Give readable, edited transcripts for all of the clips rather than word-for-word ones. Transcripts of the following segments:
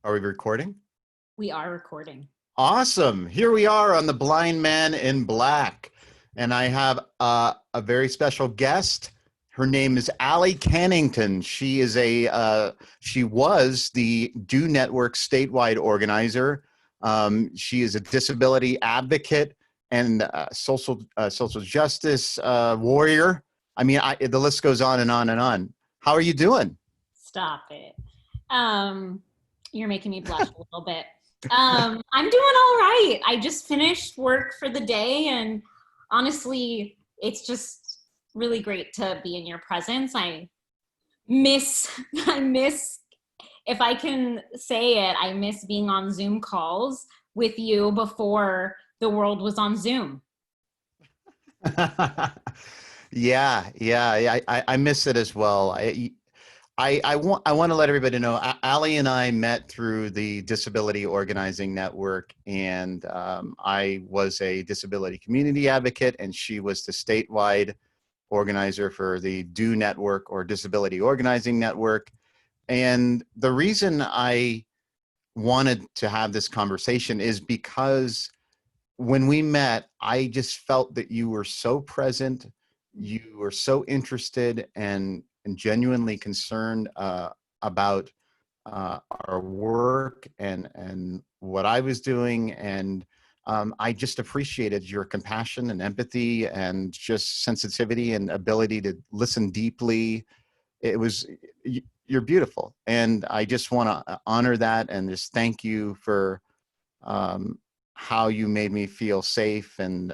Are we recording? We are recording. Awesome. Here we are on The Blind Man in Black. And I have a very special guest. Her name is Allie Cannington. She was the DOnetwork statewide organizer. She is a disability advocate and social justice warrior. I mean, the list goes on and on and on. How are you doing? Stop it. You're making me blush a little bit. I'm doing all right. I just finished work for the day, and honestly, it's just really great to be in your presence. I miss, if I can say it, I miss being on Zoom calls with you before the world was on Zoom. Yeah. I miss it as well. I want to let everybody know, Allie and I met through the Disability Organizing Network, and I was a disability community advocate, and she was the statewide organizer for the DOnetwork or Disability Organizing Network. And the reason I wanted to have this conversation is because when we met, I just felt that you were so present, you were so interested and genuinely concerned about our work and what I was doing. And I just appreciated your compassion and empathy and just sensitivity and ability to listen deeply. You're beautiful. And I just want to honor that and just thank you for how you made me feel safe and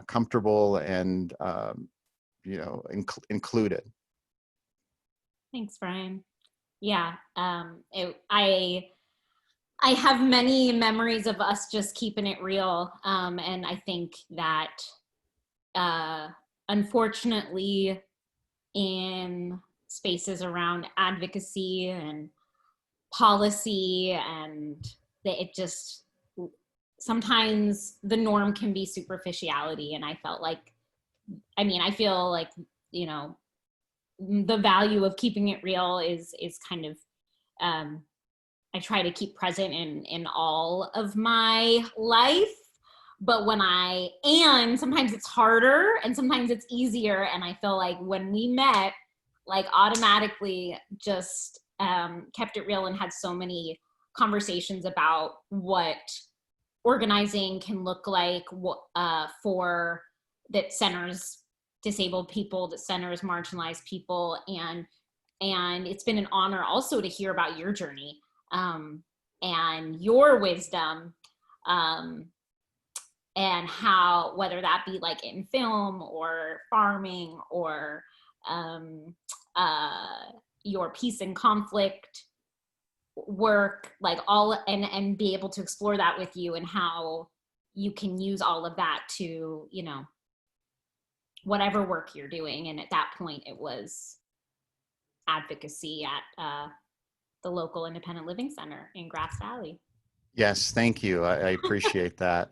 comfortable and included. Thanks, Brian. Yeah, I have many memories of us just keeping it real, and I think that unfortunately in spaces around advocacy and policy, and it just sometimes the norm can be superficiality, and I feel like, the value of keeping it real is kind of, I try to keep present in all of my life, but sometimes it's harder and sometimes it's easier. And I feel like when we met, like automatically just kept it real and had so many conversations about what organizing can look like for that centers disabled people, that centers marginalized people, and it's been an honor also to hear about your journey and your wisdom, and how, whether that be like in film or farming or your peace and conflict work, like all, and be able to explore that with you and how you can use all of that to, whatever work you're doing. And at that point it was advocacy at the local independent living center in Grass Valley. Yes, thank you. I appreciate that.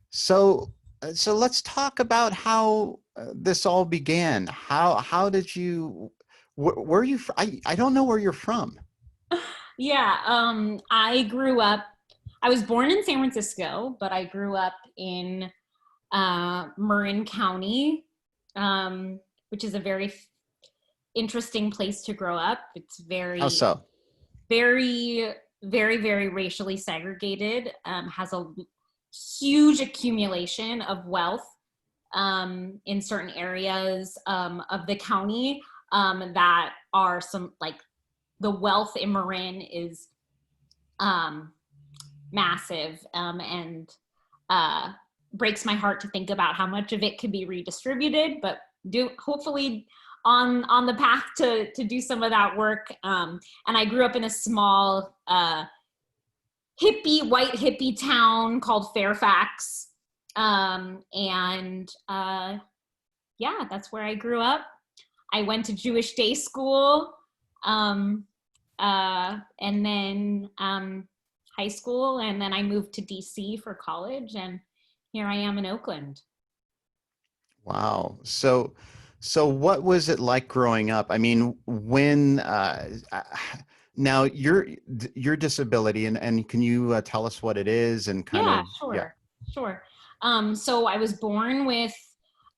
So let's talk about how this all began. How did you, where are you from? I don't know where you're from. Yeah, I was born in San Francisco, but I grew up in Marin County, which is a very interesting place to grow up. It's very, how so? Very, very, very racially segregated, has a huge accumulation of wealth in certain areas of the county that are some, like, the wealth in Marin is massive, and breaks my heart to think about how much of it could be redistributed, but hopefully on the path to do some of that work. And I grew up in a small white hippie town called Fairfax. Yeah, that's where I grew up. I went to Jewish day school, and then high school, and then I moved to DC for college, and here I am in Oakland. Wow. So what was it like growing up? I mean, when Now, your disability, and can you tell us what it is and kind Yeah, of, yeah. sure. So I was born with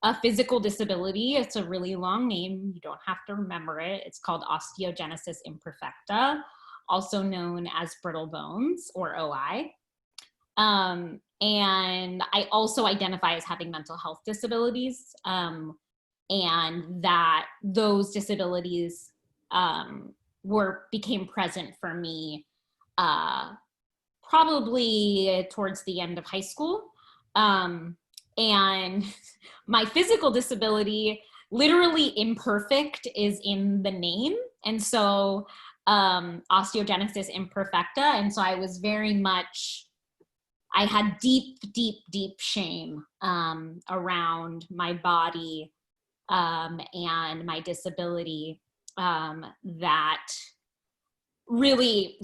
a physical disability. It's a really long name. You don't have to remember it. It's called osteogenesis imperfecta, also known as brittle bones or OI. And I also identify as having mental health disabilities, and that those disabilities became present for me probably towards the end of high school. And my physical disability, literally imperfect, is in the name. And so osteogenesis imperfecta. And so I was very much, I had deep shame around my body and my disability that really,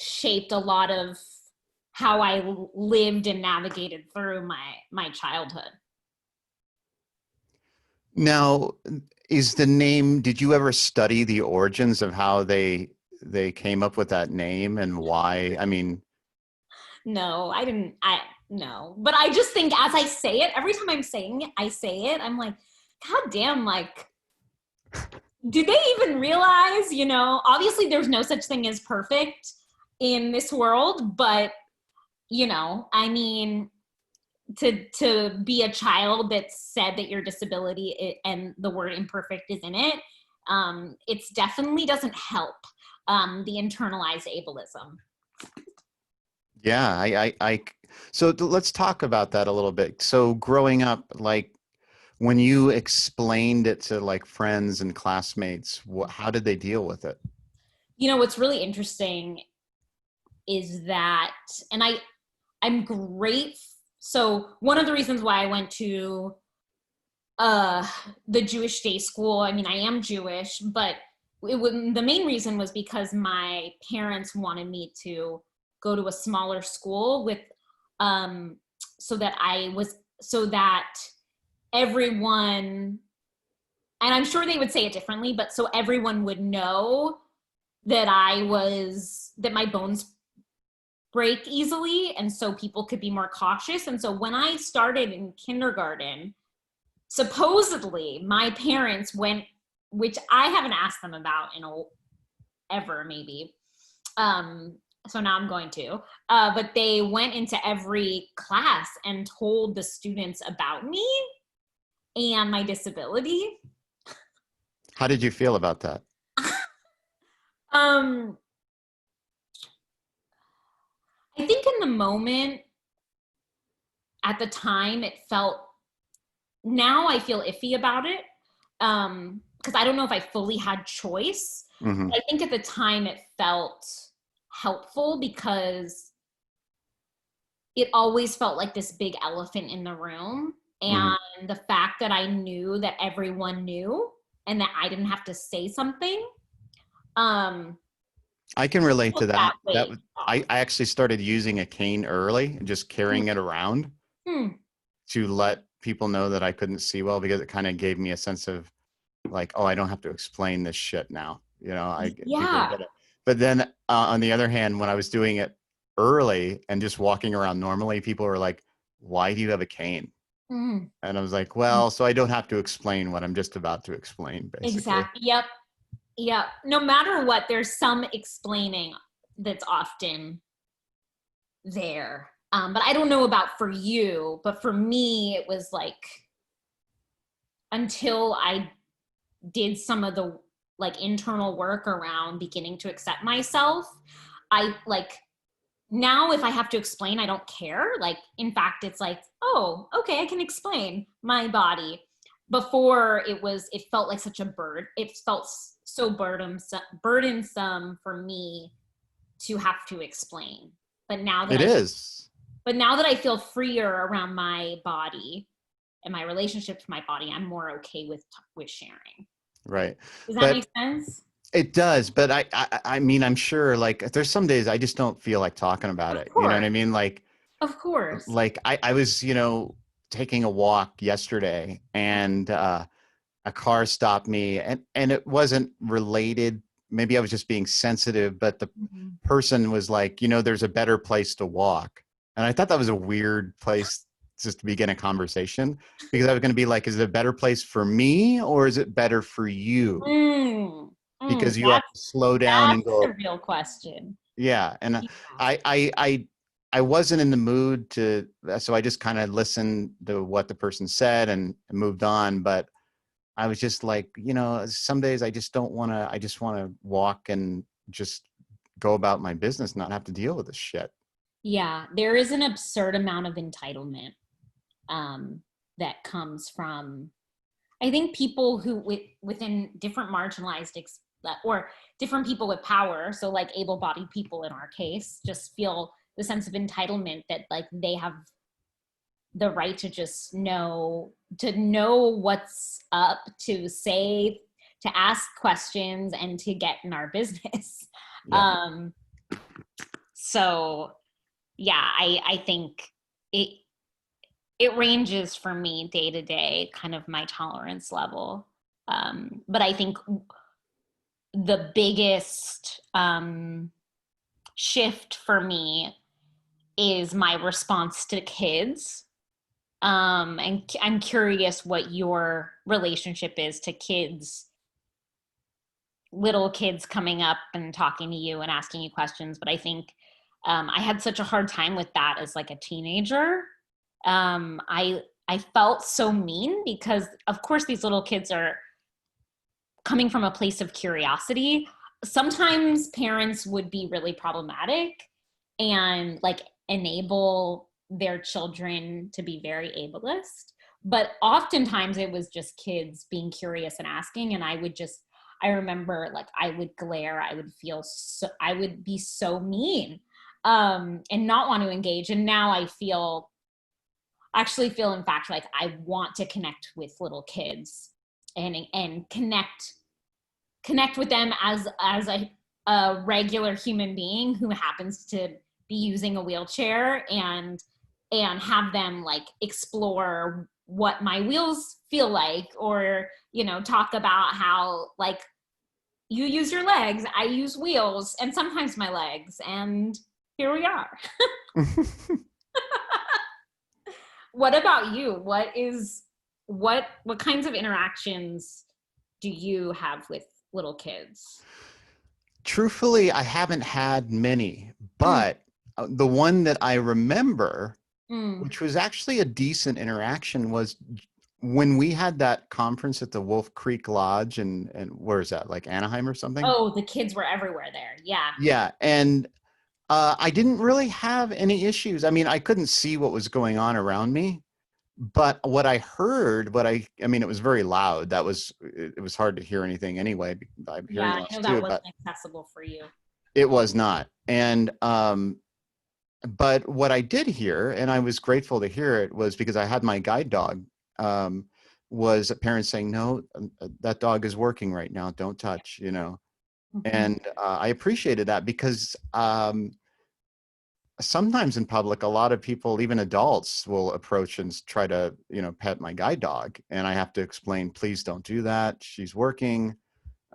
shaped a lot of how I lived and navigated through my childhood. Now, is the name, did you ever study the origins of how they came up with that name and why? I mean, no, I didn't. No, but I just think as I say it, every time I say it, I'm like, God damn, like, do they even realize, obviously there's no such thing as perfect in this world, but, I mean, to be a child that said that your disability and the word imperfect is in it, it's definitely doesn't help the internalized ableism. yeah, so let's talk about that a little bit. So growing up, like when you explained it to like friends and classmates, how did they deal with it? What's really interesting is that, and I'm great. So one of the reasons why I went to the Jewish day school, I mean, I am Jewish, but the main reason was because my parents wanted me to go to a smaller school with, so that everyone, and I'm sure they would say it differently, but so everyone would know that that my bones break easily, and so people could be more cautious. And so when I started in kindergarten, supposedly my parents went, which I haven't asked them about ever maybe, so now I'm going to, but they went into every class and told the students about me and my disability. How did you feel about that? I think in the moment, at the time, it felt, now I feel iffy about it, because I don't know if I fully had choice. Mm-hmm. I think at the time it felt helpful because it always felt like this big elephant in the room. And the fact that I knew that everyone knew and that I didn't have to say something. I can relate to that. I actually started using a cane early and just carrying it around to let people know that I couldn't see well, because it kind of gave me a sense of like, oh, I don't have to explain this shit now. People get it. But then on the other hand, when I was doing it early and just walking around normally, people were like, why do you have a cane? And I was like, well, so I don't have to explain what I'm just about to explain, basically. Exactly. Yep. No matter what, there's some explaining that's often there. But I don't know about for you, but for me, it was like, until I did some of the like internal work around beginning to accept myself, I like, now if I have to explain, I don't care. Like, in fact, it's like, oh, okay, I can explain my body. Before it felt like such a it felt so burdensome for me to have to explain. But now that But now that I feel freer around my body and my relationship to my body, I'm more okay with sharing. Right. Does that make sense? It does, but I mean, I'm sure like there's some days I just don't feel like talking about it. You know what I mean? Like, of course. Like I was, taking a walk yesterday and a car stopped me and it wasn't related maybe I was just being sensitive, but the Mhm. person was like, there's a better place to walk. And I thought that was a weird place just to begin a conversation, because I was going to be like, is it a better place for me, or is it better for you? Mm, Because you have to slow down and that's go, the real question. yeah. And Yeah. I wasn't in the mood to, so I just kind of listened to what the person said and moved on. But I was just like, some days I just don't want to, I just want to walk and just go about my business, not have to deal with this shit. Yeah, there is an absurd amount of entitlement that comes from, I think, people who within different marginalized or different people with power, so like able-bodied people in our case, just feel the sense of entitlement that like they have the right to just know what's up, to say, to ask questions, and to get in our business. Yeah. So yeah, I think it ranges for me day to day, kind of my tolerance level. But I think the biggest shift for me is my response to kids. And I'm curious what your relationship is to kids, little kids coming up and talking to you and asking you questions. But I think I had such a hard time with that as like a teenager. I felt so mean because, of course, these little kids are coming from a place of curiosity. Sometimes parents would be really problematic and like enable their children to be very ableist. But oftentimes it was just kids being curious and asking. And I remember like I would glare, I would be so mean and not want to engage. And now I actually feel in fact like I want to connect with little kids and connect with them as a regular human being who happens to be using a wheelchair, and have them like explore what my wheels feel like, or talk about how like you use your legs, I use wheels, and sometimes my legs, and here we are. What about you? What kinds of interactions do you have with little kids? Truthfully, I haven't had many, Mm, but the one that I remember, mm. which was actually a decent interaction, was when we had that conference at the Wolf Creek Lodge, and where is that, like Anaheim or something? Oh, the kids were everywhere there. Yeah. Yeah. And I didn't really have any issues. I mean, I couldn't see what was going on around me, but what I heard, I mean, it was very loud. It was hard to hear anything anyway. I have hearing Yeah, I loss know that too, wasn't but accessible for you. it was not. And, but what I did hear, and I was grateful to hear it, was because I had my guide dog, was parents saying, no, that dog is working right now. Don't touch, Mhm. And I appreciated that because sometimes in public, a lot of people, even adults, will approach and try to, pet my guide dog. And I have to explain, please don't do that. She's working.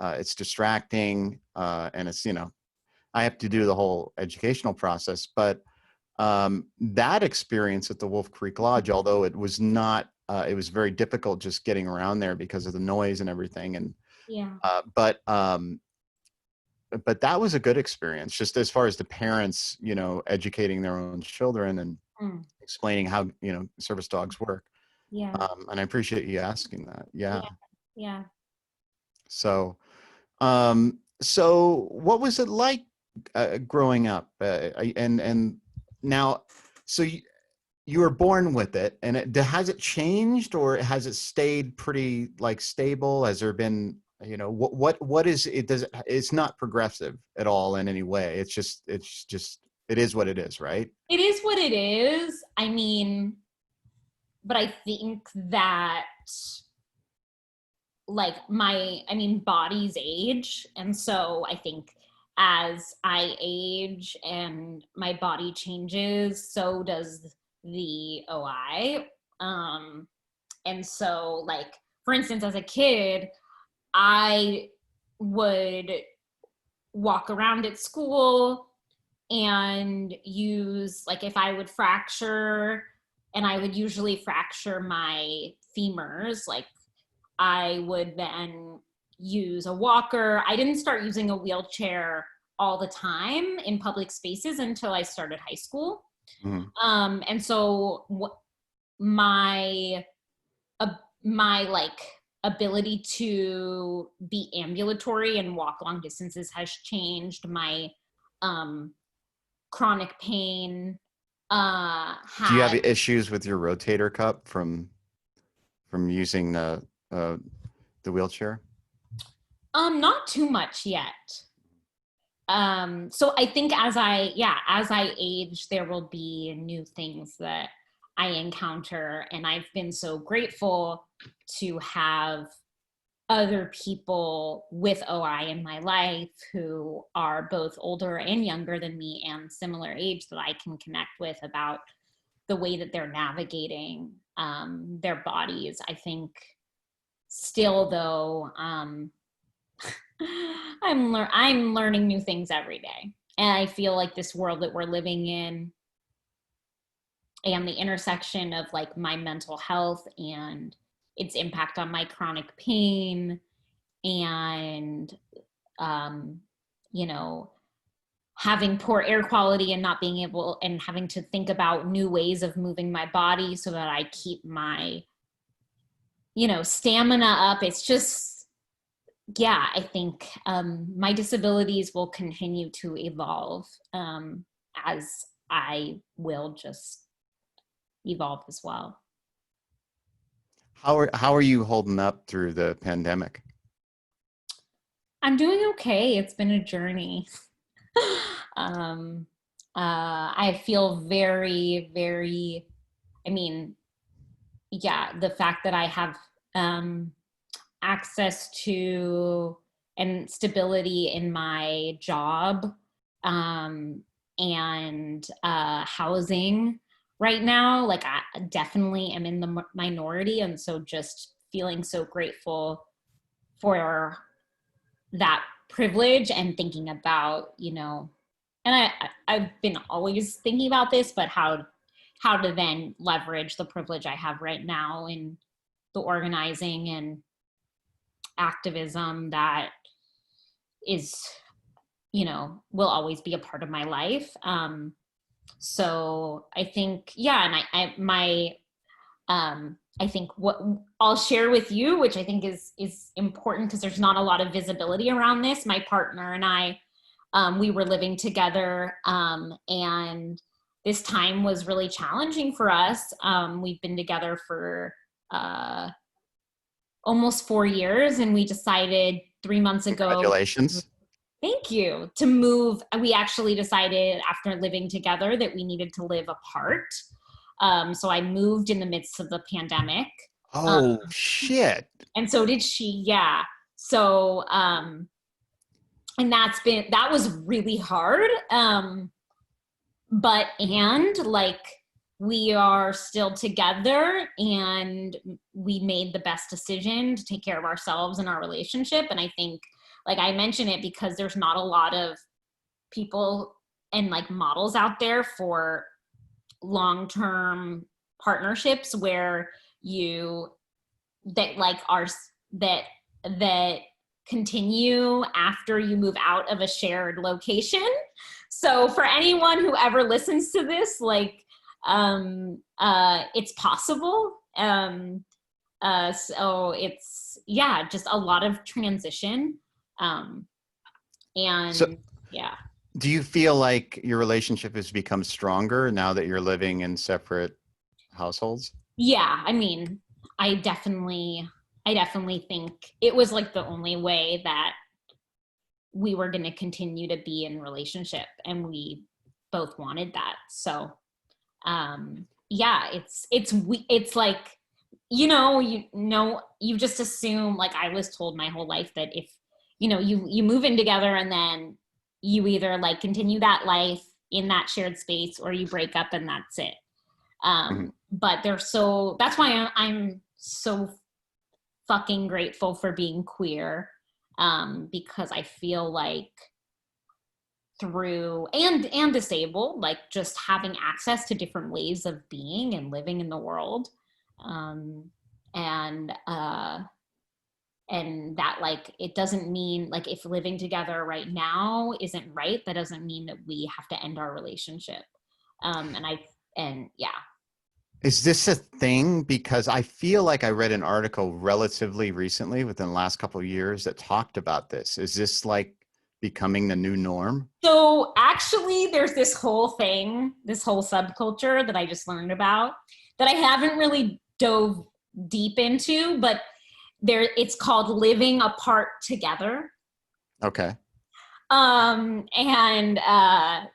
It's distracting. And it's, I have to do the whole educational process. But that experience at the Wolf Creek Lodge, although it was not, it was very difficult just getting around there because of the noise and everything. And, Yeah. but that was a good experience, just as far as the parents, educating their own children and Mm. explaining how, service dogs work. Yeah. And I appreciate you asking that. Yeah. Yeah. Yeah. So, so what was it like growing up? And now, so you were born with it, and has it changed, or has it stayed pretty like stable? Has there been, what is it? It's not progressive at all in any way. It's just, it is what it is, right? It is what it is. I mean, but I think that like bodies age, and so I think as I age and my body changes, so does the OI. And so like, for instance, as a kid, I would walk around at school and use, like if I would fracture, and I would usually fracture my femurs, like I would then use a walker. I didn't start using a wheelchair all the time in public spaces until I started high school. And so my like ability to be ambulatory and walk long distances has changed. My chronic pain Do you have issues with your rotator cuff from using the wheelchair? Not too much yet. So I think as I age, there will be new things that I encounter, and I've been so grateful to have other people with OI in my life who are both older and younger than me and similar age that I can connect with about the way that they're navigating their bodies. I think still though, I'm learning new things every day. And I feel like this world that we're living in and the intersection of like my mental health and its impact on my chronic pain and, you know, having poor air quality and not being able and having to think about new ways of moving my body so that I keep my, you know, stamina up. It's just, yeah, I think my disabilities will continue to evolve as I will just evolve as well. How are you holding up through the pandemic? I'm doing okay. It's been a journey. I feel very, very, I mean, yeah, the fact that I have access to and stability in my job and housing right now, like I definitely am in the minority. And so just feeling so grateful for that privilege and thinking about, you know, and I've been always thinking about this, but how to then leverage the privilege I have right now in the organizing and activism that is, you know, will always be a part of my life. So I think, yeah, and I think what I'll share with you, which I think is important because there's not a lot of visibility around this. My partner and I, we were living together, and this time was really challenging for us. We've been together for almost 4 years, and we decided 3 months ago. Congratulations. Thank you. To move, we actually decided after living together that we needed to live apart. So I moved in the midst of the pandemic. Oh, shit. And so did she, yeah. So, and that was really hard. But like, we are still together and we made the best decision to take care of ourselves and our relationship. And I think, like, I mention it because there's not a lot of people and like models out there for long-term partnerships where that continue after you move out of a shared location. So for anyone who ever listens to this, like, it's possible. So it's, yeah, just a lot of transition. And so, yeah. Do you feel like your relationship has become stronger now that you're living in separate households? Yeah, I mean, I definitely think it was like the only way that we were going to continue to be in relationship, and we both wanted that. So, yeah, it's like, you just assume, like I was told my whole life that if, you move in together and then you either like continue that life in that shared space or you break up and that's it. But that's why I'm so fucking grateful for being queer. Because I feel like through, and disabled, like just having access to different ways of being and living in the world. And that, like, it doesn't mean, like, if living together right now isn't right, that doesn't mean that we have to end our relationship. And yeah. Is this a thing? Because I feel like I read an article relatively recently within the last couple of years that talked about this. Is this like becoming the new norm? So actually there's this whole thing, this whole subculture that I just learned about that I haven't really dove deep into, but it's called living apart together. Okay.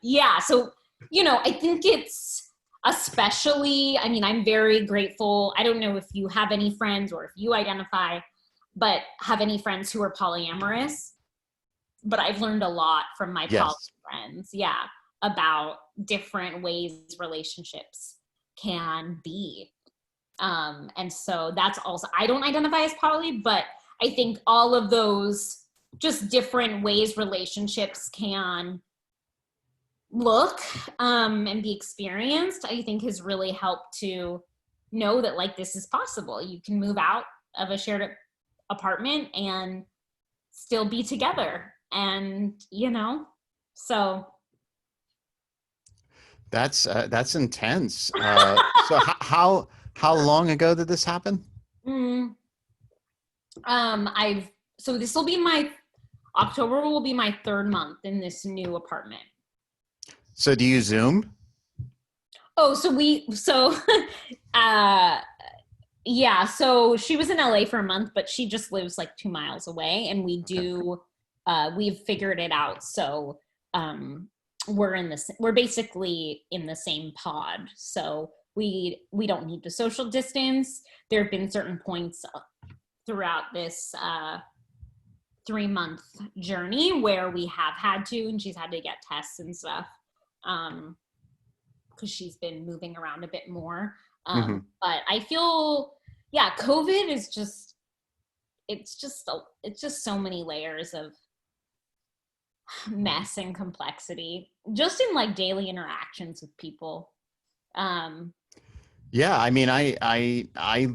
Yeah, so, you know, I think it's especially, I mean, I'm very grateful. I don't know if you have any friends or if you identify, but have any friends who are polyamorous, but I've learned a lot from my Yes. poly friends, yeah, about different ways relationships can be. And so that's also, I don't identify as poly, but I think all of those just different ways relationships can look and be experienced, I think has really helped to know that, like, this is possible. You can move out of a shared apartment and still be together. And, you know, so. That's intense. So how long ago did this happen? So this will be October will be my 3rd month in this new apartment. So do you Zoom? Oh, yeah, so she was in LA for a month, but she just lives like 2 miles away, and we've figured it out. So we're basically in the same pod. So we don't need to social distance. There have been certain points throughout this 3-month journey where we have had to, and she's had to get tests and stuff, because she's been moving around a bit more. But I feel, yeah, COVID is just, it's just so many layers of mess and complexity just in like daily interactions with people. Yeah, I mean, I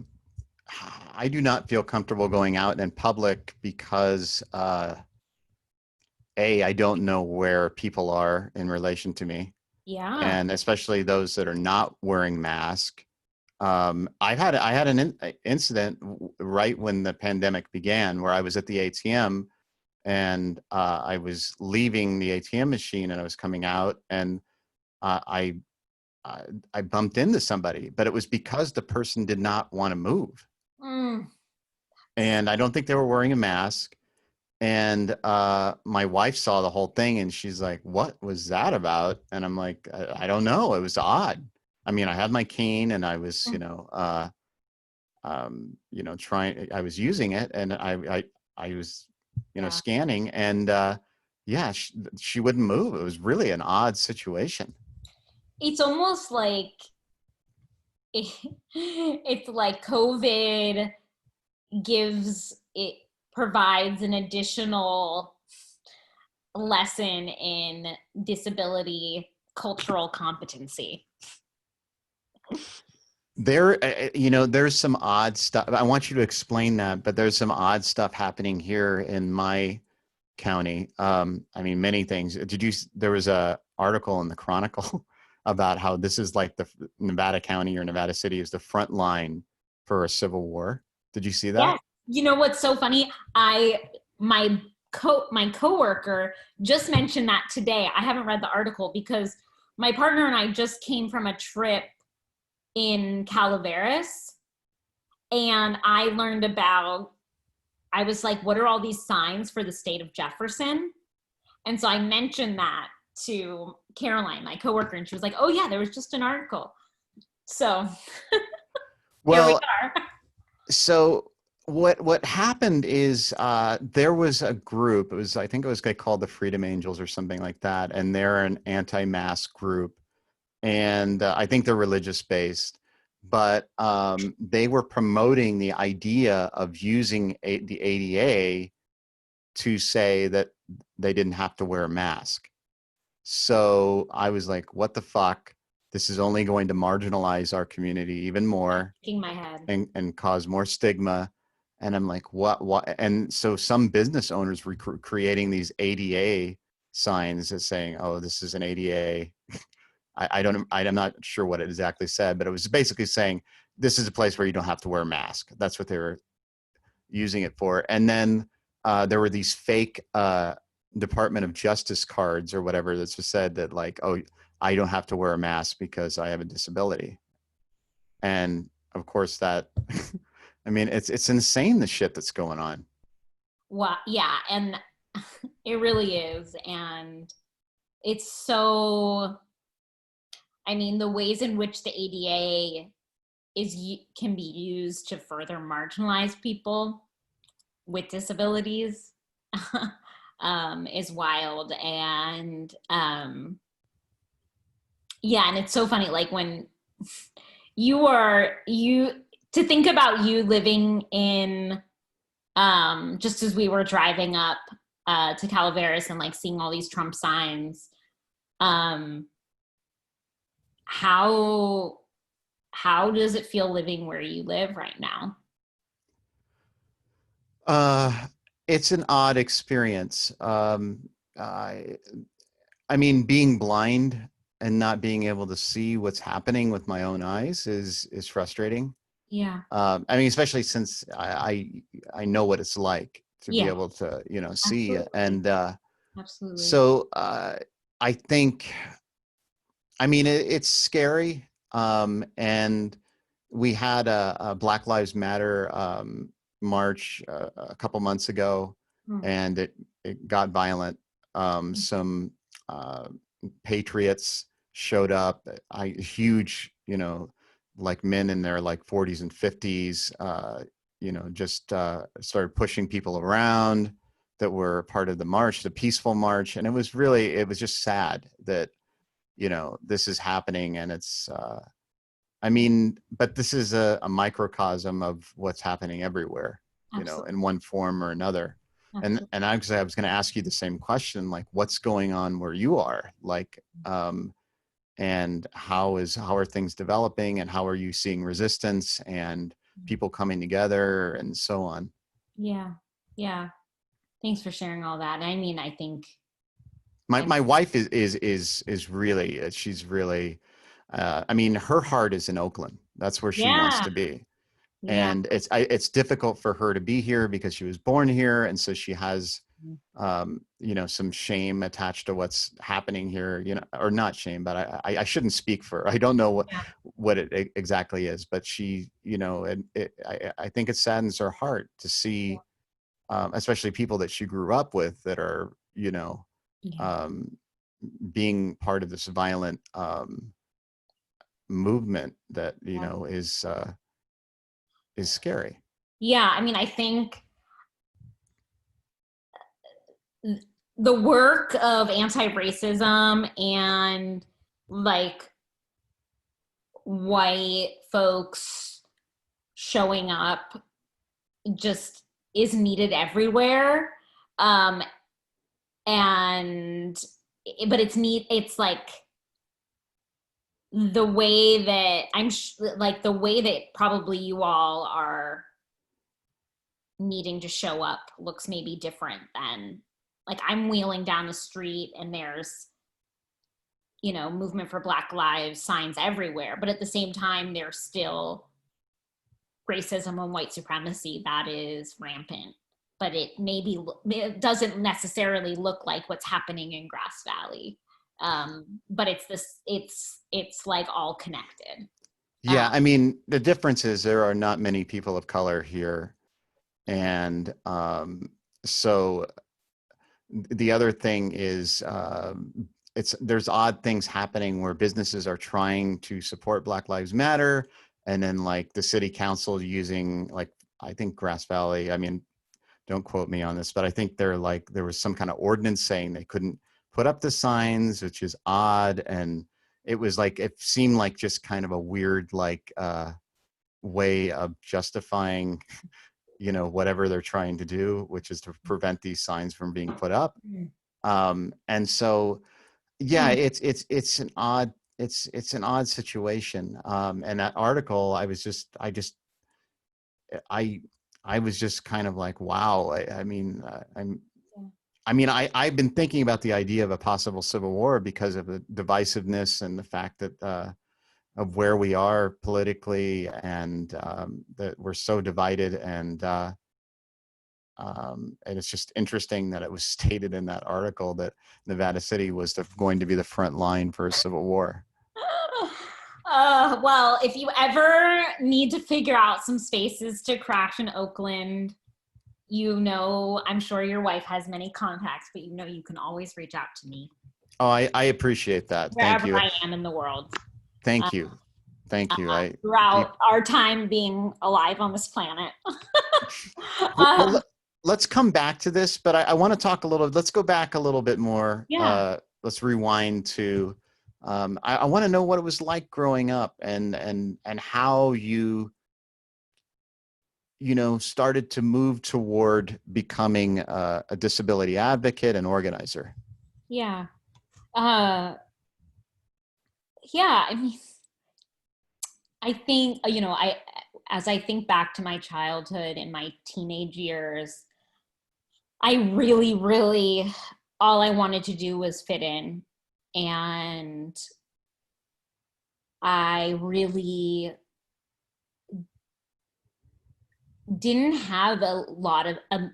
do not feel comfortable going out in public because I don't know where people are in relation to me. Yeah. And especially those that are not wearing masks. I had an incident right when the pandemic began where I was at the ATM and I was leaving the ATM machine and I was coming out and I bumped into somebody, but it was because the person did not want to move. And I don't think they were wearing a mask. And my wife saw the whole thing and she's like, "What was that about?" And I'm like, I don't know. It was odd. I mean, I had my cane and I was, trying, I was using it and I was, scanning and yeah, she wouldn't move. It was really an odd situation. It's almost like, it's like COVID provides an additional lesson in disability cultural competency. There's some odd stuff. I want you to explain that, but there's some odd stuff happening here in my county. I mean, many things. There was a article in the Chronicle about how this is like the Nevada County or Nevada City is the front line for a civil war. Did you see that? Yes. You know what's so funny? My coworker just mentioned that today. I haven't read the article because my partner and I just came from a trip in Calaveras, and I learned I was like, what are all these signs for the state of Jefferson? And so I mentioned that to Caroline, my coworker, and she was like, oh yeah, there was just an article. So well, here we are. So what happened is there was a group, I think it was called the Freedom Angels or something like that. And they're an anti-mask group. And I think they're religious based, but they were promoting the idea of using the ADA to say that they didn't have to wear a mask. So I was like, what the fuck? This is only going to marginalize our community even more Shaking my head. and cause more stigma. And I'm like, what? And so some business owners were creating these ADA signs as saying, oh, this is an ADA. I'm not sure what it exactly said, but it was basically saying, this is a place where you don't have to wear a mask. That's what they were using it for. And then there were these fake Department of Justice cards or whatever that just said that like, oh, I don't have to wear a mask because I have a disability. And of course that, I mean, it's insane, the shit that's going on. Well, yeah, and it really is. And it's so, I mean, the ways in which the ADA can be used to further marginalize people with disabilities is wild. And yeah, and it's so funny, like when to think about you living in just as we were driving up to Calaveras and like seeing all these Trump signs, how does it feel living where you live right now? It's an odd experience. I mean, being blind and not being able to see what's happening with my own eyes is frustrating. Yeah. I mean, especially since I know what it's like to be able to, you know, see. Absolutely. And Absolutely. so I think, I mean, it's scary. And we had a Black Lives Matter march a couple months ago, and it got violent. Some patriots showed up, huge, you know, like men in their like 40s and 50s, you know, just started pushing people around that were part of the march, the peaceful march. And it was just sad that, you know, this is happening. And it's, I mean, but this is a microcosm of what's happening everywhere, you know, in one form or another. And I was going to ask you the same question, like what's going on where you are, like, and how are things developing, and how are you seeing resistance and people coming together and so on? Yeah. Yeah. Thanks for sharing all that. I mean, I think my wife is really, she's really, I mean, her heart is in Oakland. That's where she wants to be. Yeah. And it's difficult for her to be here because she was born here. And so she has, you know, some shame attached to what's happening here, you know, or not shame, but I shouldn't speak for her. I don't know what it exactly is, but she, you know, and I think it saddens her heart to see, especially people that she grew up with that are, you know, being part of this violent movement that, you know, is scary. Yeah, I mean, I think the work of anti-racism and like white folks showing up just is needed everywhere. And but it's like the way that like the way that probably you all are needing to show up looks maybe different than, like, I'm wheeling down the street and there's, you know, movement for Black Lives signs everywhere, but at the same time there's still racism and white supremacy that is rampant, but it doesn't necessarily look like what's happening in Grass Valley. But it's like all connected. Yeah, I mean, the difference is there are not many people of color here. And so the other thing is there's odd things happening where businesses are trying to support Black Lives Matter. And then like the city council using, like, I think Grass Valley, I mean, don't quote me on this, but I think there was some kind of ordinance saying they couldn't put up the signs, which is odd. And it was like, it seemed like just kind of a weird, like, way of justifying, you know, whatever they're trying to do, which is to prevent these signs from being put up. And so, Yeah, it's an odd, it's an odd situation. And that article, I was just kind of like, wow. I mean, I've been thinking about the idea of a possible civil war because of the divisiveness and the fact that of where we are politically, and that we're so divided, and it's just interesting that it was stated in that article that Nevada City was going to be the front line for a civil war. Well, if you ever need to figure out some spaces to crash in Oakland, I'm sure your wife has many contacts, but you can always reach out to me. Oh, I appreciate that. Thank Wherever you. I am in the world. Thank you. Thank you. Throughout our time being alive on this planet. Well, let's come back to this, but I want to talk let's go back a little bit more. Yeah. Let's rewind to, I want to know what it was like growing up, and how you started to move toward becoming a disability advocate and organizer. Yeah. Yeah. I mean, I think, as I think back to my childhood and my teenage years, I really, really, all I wanted to do was fit in. And I really didn't have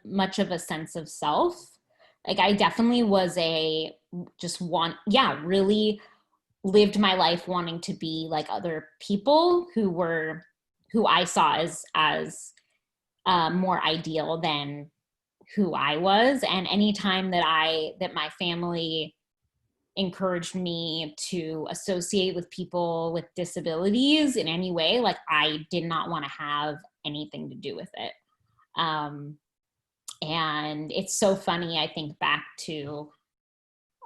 much of a sense of self. Like, I definitely was really lived my life wanting to be like other people who I saw as more ideal than who I was. And anytime that my family encouraged me to associate with people with disabilities in any way, like, I did not want to have anything to do with it. And it's so funny, I think back to,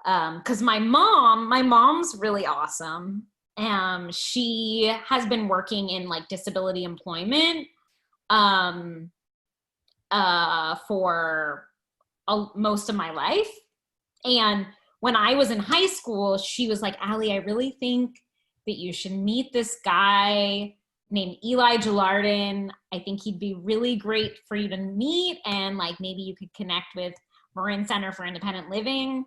because my mom's really awesome. She has been working in like disability employment for most of my life. And when I was in high school, she was like, Allie, I really think that you should meet this guy named Eli Gillardin. I think he'd be really great for you to meet, and like maybe you could connect with Marin Center for Independent Living.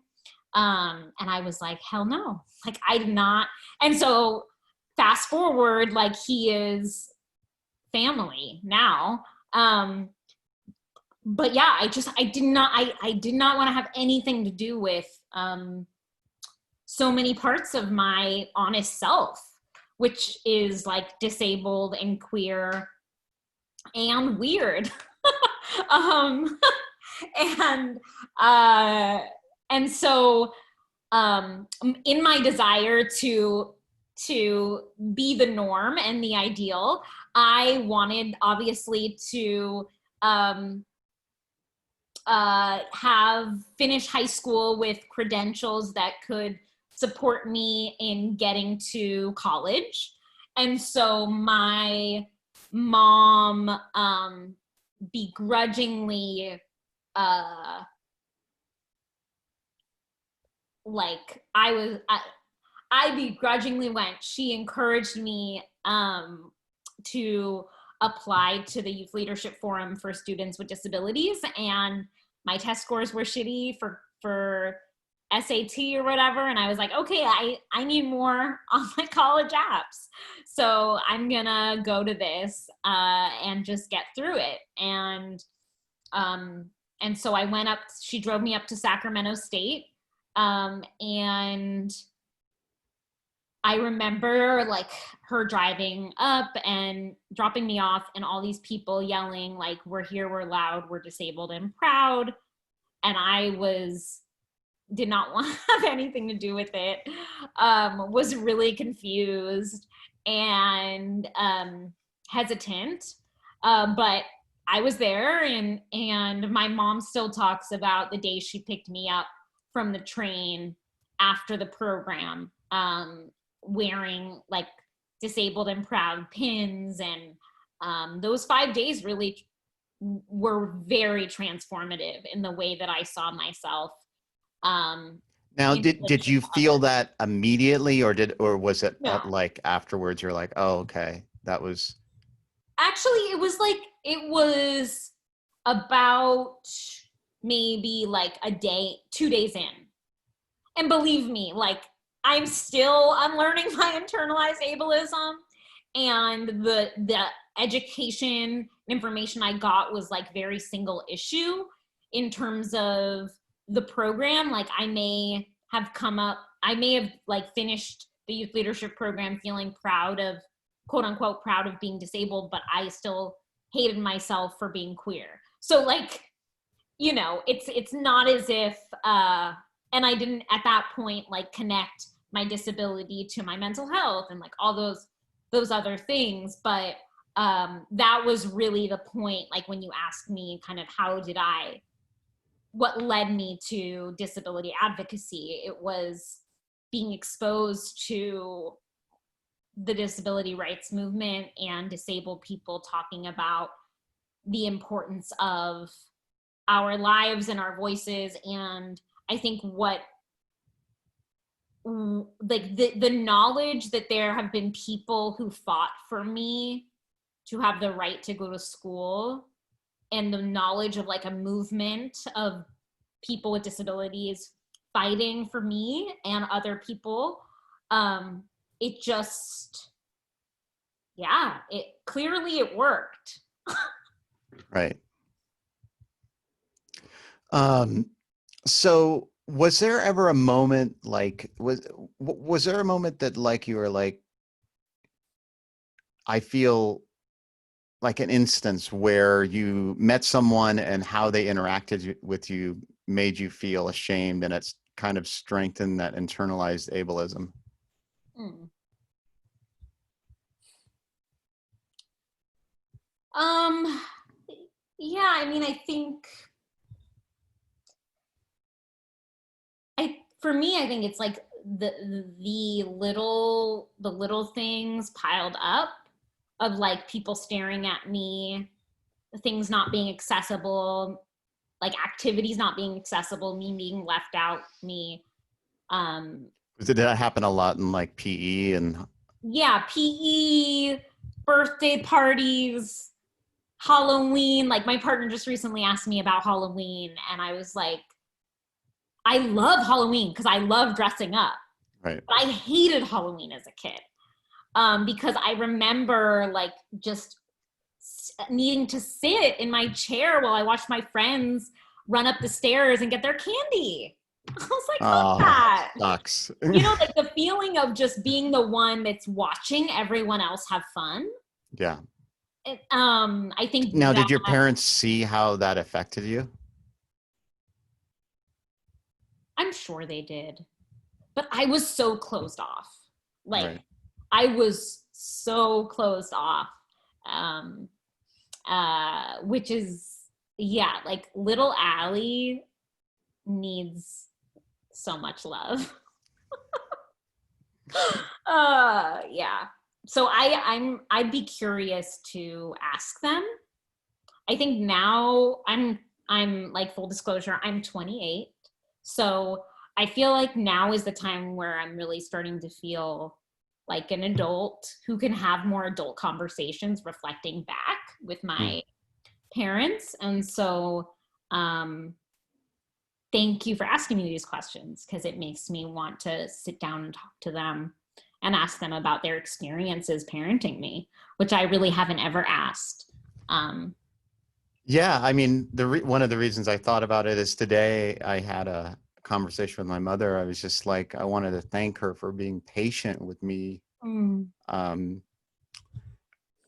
And I was like, hell no. Like, I did not. And so fast forward, like, he is family now. But yeah, I did not want to have anything to do with so many parts of my honest self, which is like disabled and queer and weird. And so in my desire to be the norm and the ideal, I wanted obviously to have finished high school with credentials that could support me in getting to college. And so my mom begrudgingly I begrudgingly went. She encouraged me to apply to the Youth Leadership Forum for Students with Disabilities, and my test scores were shitty for SAT or whatever, and I was like, okay, I need more on my college apps, so I'm gonna go to this and just get through it. And so I went up. She drove me up to Sacramento State, and I remember like her driving up and dropping me off, and all these people yelling like, we're here, we're loud, we're disabled and proud. And I did not want to have anything to do with it. Was really confused and hesitant. But I was there, and my mom still talks about the day she picked me up from the train after the program, wearing like disabled and proud pins. And those 5 days really were very transformative in the way that I saw myself. Now, into did you the feel other. that immediately, or was it No, like afterwards? You're like, oh, okay, that was actually, it was about maybe like a day, 2 days in. And believe me, like I'm still unlearning my internalized ableism, and the education information I got was like very single issue in terms of the program. Like I may have like finished the youth leadership program feeling proud of, quote unquote, proud of being disabled, but I still hated myself for being queer. So like, it's not as if and I didn't at that point like connect my disability to my mental health and like all those other things. But that was really the point, like when you asked me kind of what led me to disability advocacy. It was being exposed to the disability rights movement and disabled people talking about the importance of our lives and our voices. And I think like the knowledge that there have been people who fought for me to have the right to go to school, and the knowledge of like a movement of people with disabilities fighting for me and other people, it just, yeah, it clearly it worked. right. So was there ever a moment like was there a moment that like you were like, I feel like an instance where you met someone and how they interacted with you made you feel ashamed, and it's kind of strengthened that internalized ableism? Mm. Yeah, I mean, I think for me, I think it's like the little things piled up of like people staring at me, things not being accessible, like activities not being accessible, me being left out, me um Did that happen a lot in like PE and yeah, PE, birthday parties, Halloween. Like my partner just recently asked me about Halloween, and I was like, I love Halloween because I love dressing up. right? But I hated Halloween as a kid, because I remember like just needing to sit in my chair while I watched my friends run up the stairs and get their candy. I was like, fuck Oh, that. sucks. Like the feeling of just being the one that's watching everyone else have fun. Yeah. I think Now, that did your parents see how that affected you? I'm sure they did, but I was so closed off. Like Right. I was so closed off. Um, which is, yeah, like little Allie needs so much love. Yeah. So I'd be curious to ask them. I think now I'm like, full disclosure, I'm 28. So I feel like now is the time where I'm really starting to feel like an adult who can have more adult conversations reflecting back with Hmm. my parents. And so thank you for asking me these questions, because it makes me want to sit down and talk to them and ask them about their experiences parenting me, which I really haven't ever asked. Yeah, I mean, one of the reasons I thought about it is today I had a conversation with my mother. I was just like, I wanted to thank her for being patient with me Mm, um,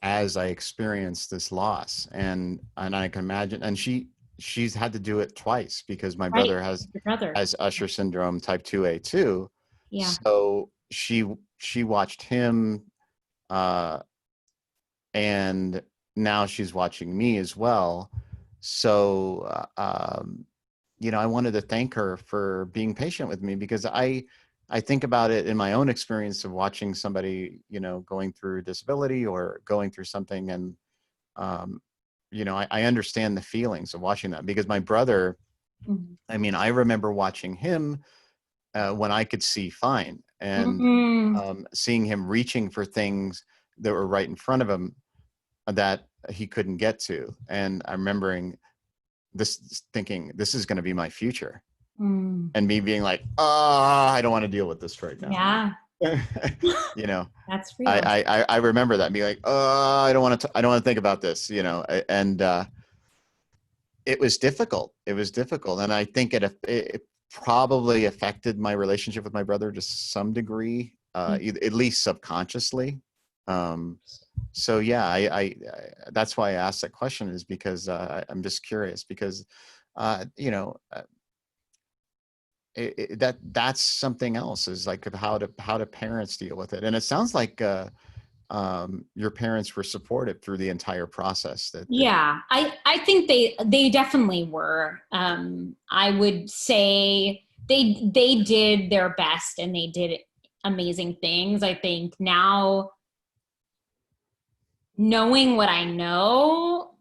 as I experienced this loss, and I can imagine, and she's had to do it twice because my right, brother has your brother. Usher syndrome type 2A too. Yeah. So she watched him, uh, and now she's watching me as well. So I wanted to thank her for being patient with me, because I think about it in my own experience of watching somebody, going through disability or going through something. And, um, I understand the feelings of watching that, because my brother, Mhm. I mean, I remember watching him when I could see fine, and seeing him reaching for things that were right in front of him that he couldn't get to. And I'm remembering this, thinking, this is going to be my future. And me being like, I don't want to deal with this right now. Yeah. You know, That's real. I remember that, being like, I don't want to think about this, you know, and it was difficult. It was difficult. And I think it probably affected my relationship with my brother to some degree, at least subconsciously. So yeah, I that's why I asked that question, is because I'm just curious, because you know, that's something else, is like how do parents deal with it. And it sounds like your parents were supportive through the entire process. Yeah, I think they definitely were. I would say they did their best, and they did amazing things. I think now, knowing what I know,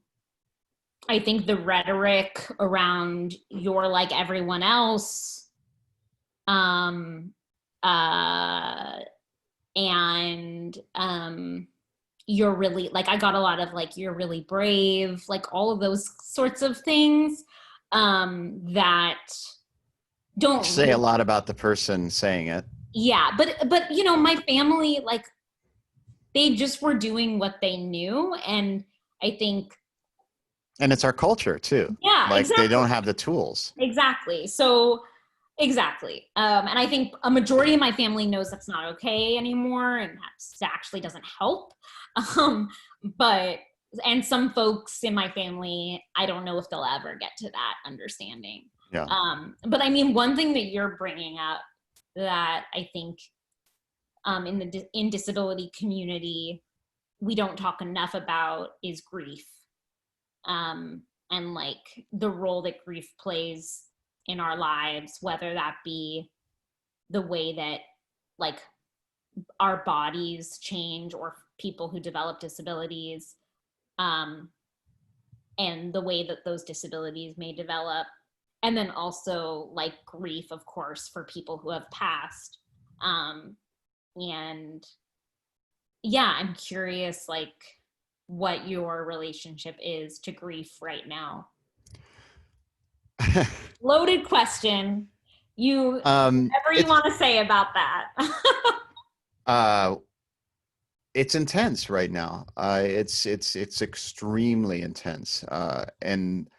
I think the rhetoric around "you're like everyone else," and you're really, like, I got a lot of like, you're really brave, like all of those sorts of things that don't say a lot about the person saying it. Yeah, but you know, my family, like, they just were doing what they knew, and I think, and it's our culture too. Yeah, like exactly. They don't have the tools. Exactly. So exactly. And I think a majority of my family knows that's not okay anymore, and that actually doesn't help. But and some folks in my family, I don't know if they'll ever get to that understanding. Yeah. But I mean, one thing that you're bringing up that I think in disability community we don't talk enough about is grief, and like the role that grief plays in our lives, whether that be the way that like our bodies change, or people who develop disabilities, and the way that those disabilities may develop. And then also like grief, of course, for people who have passed. And yeah, I'm curious, like, what your relationship is to grief right now. Loaded question. Whatever you want to say about that. It's intense right now. It's extremely intense, and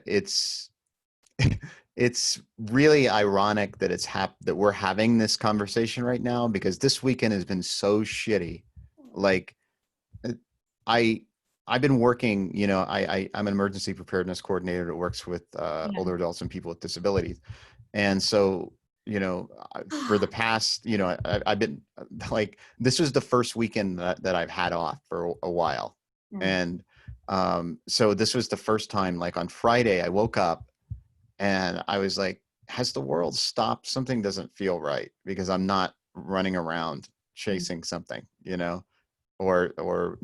it's it's really ironic that that we're having this conversation right now, because this weekend has been so shitty. Like, I've been working, you know, I'm an emergency preparedness coordinator that works with older adults and people with disabilities. And so, you know, for the past, you know, I've been like, this was the first weekend that I've had off for a while. And so this was the first time, like on Friday, I woke up and I was like, has the world stopped? Something doesn't feel right, because I'm not running around chasing something, you know, or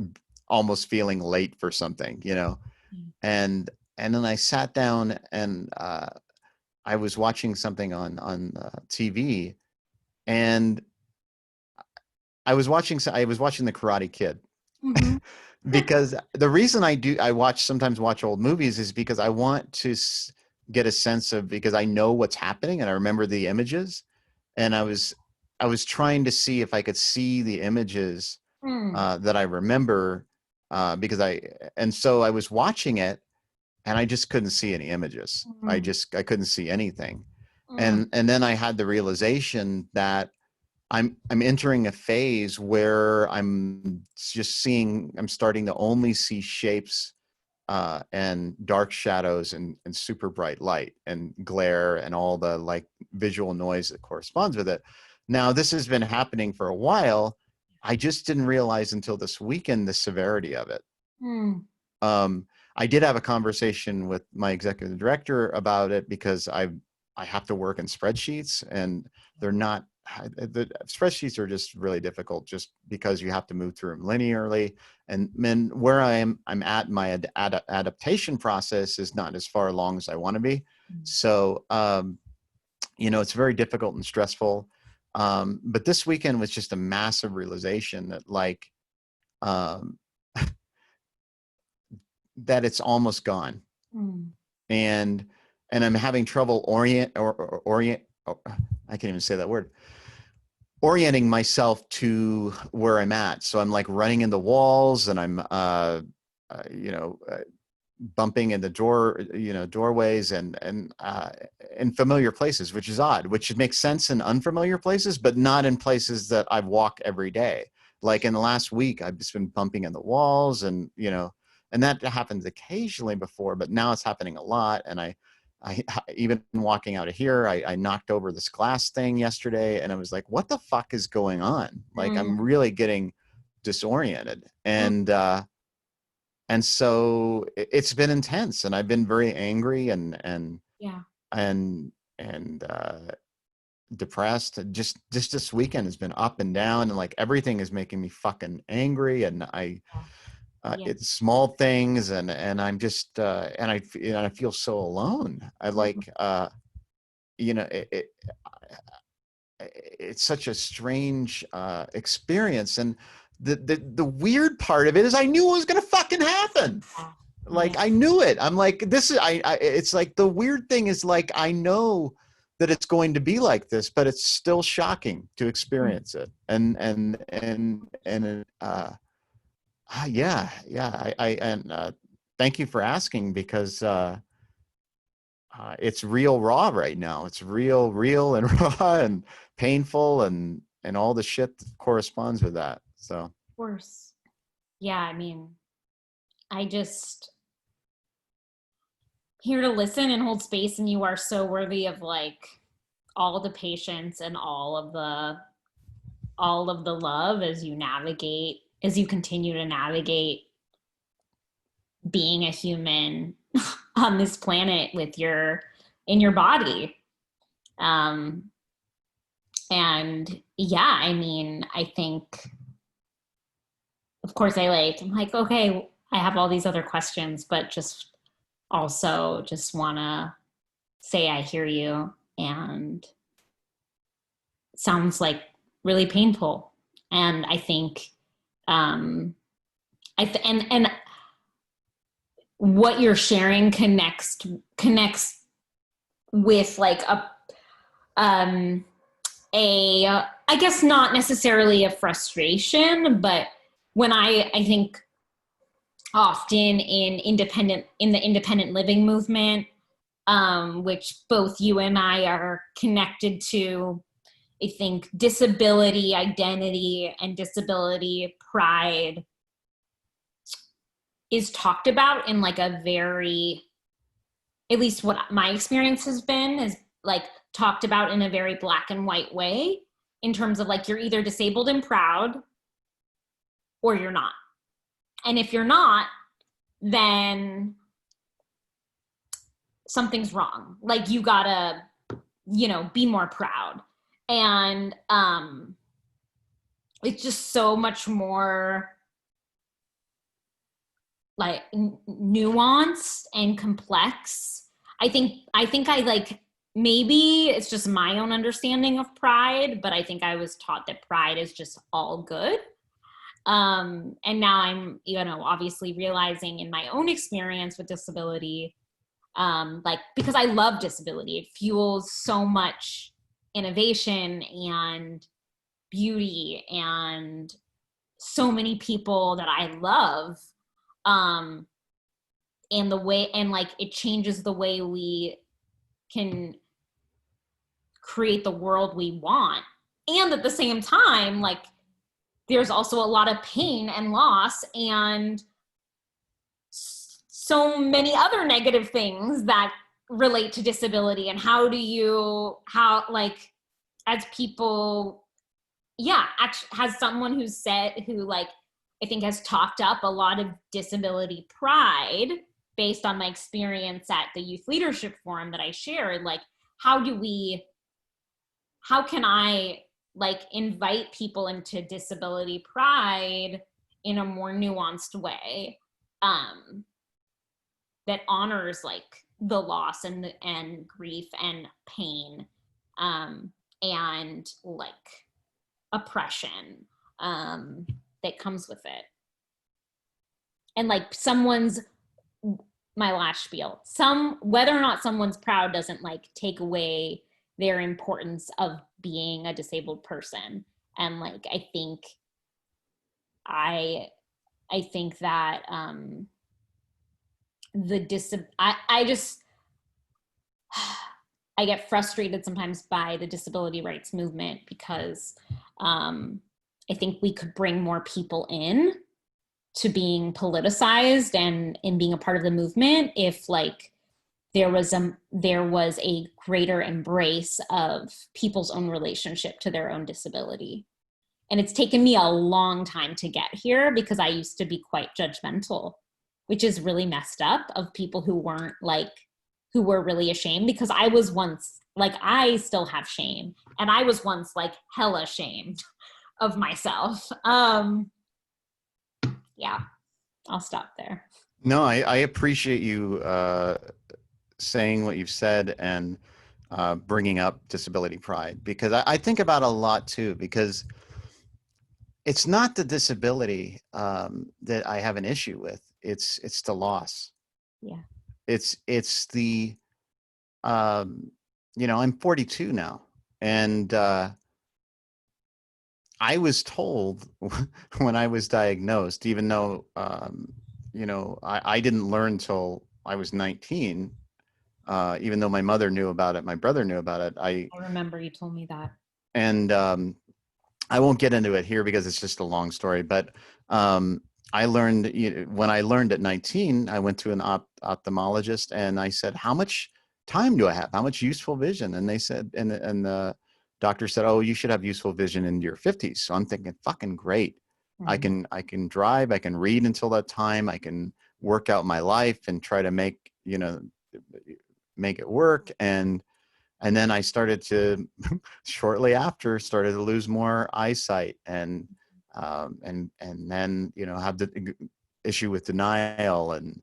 almost feeling late for something, you know. And then I sat down and I was watching something on TV, and I was watching The Karate Kid. Because the reason I sometimes watch old movies is because I want to get a sense of, because I know what's happening and I remember the images, and I was trying to see if I could see the images that I remember, so I was watching it and I just couldn't see any images. I couldn't see anything. And then I had the realization that I'm entering a phase where I'm starting to only see shapes and dark shadows and super bright light and glare and all the like visual noise that corresponds with it. Now, this has been happening for a while. I just didn't realize until this weekend the severity of it. I did have a conversation with my executive director about it, because I have to work in spreadsheets, and the spreadsheets are just really difficult, just because you have to move through them linearly. And then where I'm at my adaptation process is not as far along as I want to be. So, it's very difficult and stressful. But this weekend was just a massive realization that like, that it's almost gone. And I'm having trouble I can't even say that word, orienting myself to where I'm at. So I'm like running into walls, and I'm, bumping in the doorways and in familiar places, which is odd, which makes sense in unfamiliar places, but not in places that I walk every day. Like in the last week, I've just been bumping in the walls, and, and that happens occasionally before, but now it's happening a lot. And I even walking out of here, I knocked over this glass thing yesterday, and I was like, what the fuck is going on? Like, I'm really getting disoriented. And so it's been intense, and I've been very angry and depressed. Just this weekend has been up and down, and like everything is making me fucking angry. And it's small things, and I'm just and I feel so alone. I like it's such a strange experience. And the weird part of it is I knew it was gonna fucking happen. Like I knew it. I'm like, this is it's like the weird thing is like I know that it's going to be like this, but it's still shocking to experience it. And thank you for asking, because it's real raw right now. It's real and raw and painful and all the shit that corresponds with that. So of course. Yeah, I mean, I just here to listen and hold space, and you are so worthy of like all the patience and all of the love as you continue to navigate being a human on this planet in your body. And yeah, I mean, I think, of course, I'm like, okay, I have all these other questions, but just also just want to say I hear you, and it sounds like really painful. And I think, and what you're sharing connects with like I guess not necessarily a frustration, but when I think often in the independent living movement, which both you and I are connected to, I think disability identity and disability pride is talked about in like a very, at least what my experience has been, is like talked about in a very black and white way, in terms of like, you're either disabled and proud or you're not. And if you're not, then something's wrong. Like you gotta, be more proud. And it's just so much more like nuanced and complex. I think I like, maybe it's just my own understanding of pride, but I think I was taught that pride is just all good. And now I'm, obviously realizing in my own experience with disability, like, because I love disability, it fuels so much innovation and beauty and so many people that I love. And the way, and like, it changes the way we can create the world we want. And at the same time, like, there's also a lot of pain and loss and so many other negative things that relate to disability. And like, as people, actually, has someone who like, I think has talked up a lot of disability pride based on my experience at the Youth Leadership Forum that I shared. Like, how can I like invite people into disability pride in a more nuanced way, that honors like the loss and grief and pain and like oppression that comes with it. And like my last spiel, whether or not someone's proud doesn't like take away their importance of being a disabled person. And like, I think that I get frustrated sometimes by the disability rights movement because I think we could bring more people in to being politicized and in being a part of the movement if like there was a greater embrace of people's own relationship to their own disability. And it's taken me a long time to get here because I used to be quite judgmental, which is really messed up, of people who were really ashamed, because I was once like, I still have shame, and I was once like hella ashamed of myself. Yeah, I'll stop there. No, I appreciate you saying what you've said and bringing up disability pride, because I think about a lot too, because it's not the disability that I have an issue with. It's the loss. Yeah. It's the, I'm 42 now, and I was told when I was diagnosed, even though, I didn't learn till I was 19, even though my mother knew about it, my brother knew about it. I remember you told me that. And I won't get into it here because it's just a long story, but I learned, when I learned at 19, I went to an ophthalmologist and I said, how much time do I have? How much useful vision? And they said, and the doctor said, oh, you should have useful vision in your 50s. So I'm thinking, fucking great. Mm-hmm. I can drive, I can read until that time, I can work out my life and try to make it work. And then I started to, shortly after, started to lose more eyesight, and then have the issue with denial, and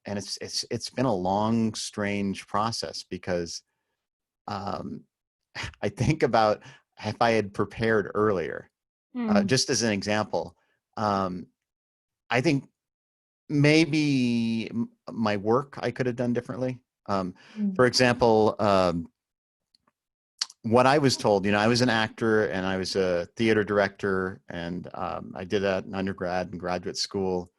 it's been a long, strange process, because I think about if I had prepared earlier, just as an example, I think maybe my work I could have done differently. For example, what I was told, I was an actor and I was a theater director, and I did that in undergrad and graduate school.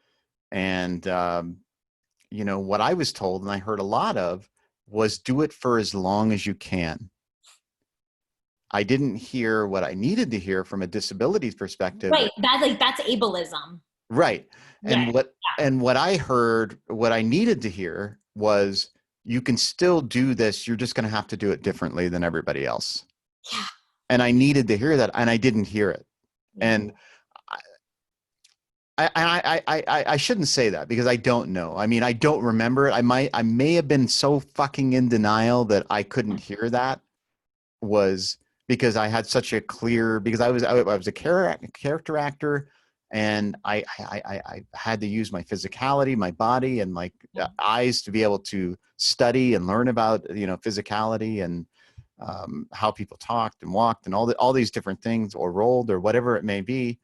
And, what I was told, and I heard a lot of, was do it for as long as you can. I didn't hear what I needed to hear from a disability perspective. Right. That's ableism. Right. And what I heard, what I needed to hear was, you can still do this. You're just going to have to do it differently than everybody else. Yeah. And I needed to hear that, and I didn't hear it. Yeah. And I shouldn't say that, because I don't know. I mean, I don't remember it. I may have been so fucking in denial that I couldn't hear that, was because I had such a clear, because I was a character actor, and I had to use my physicality, my body, and like eyes to be able to study and learn about physicality, and how people talked and walked and all these different things, or rolled, or whatever it may be.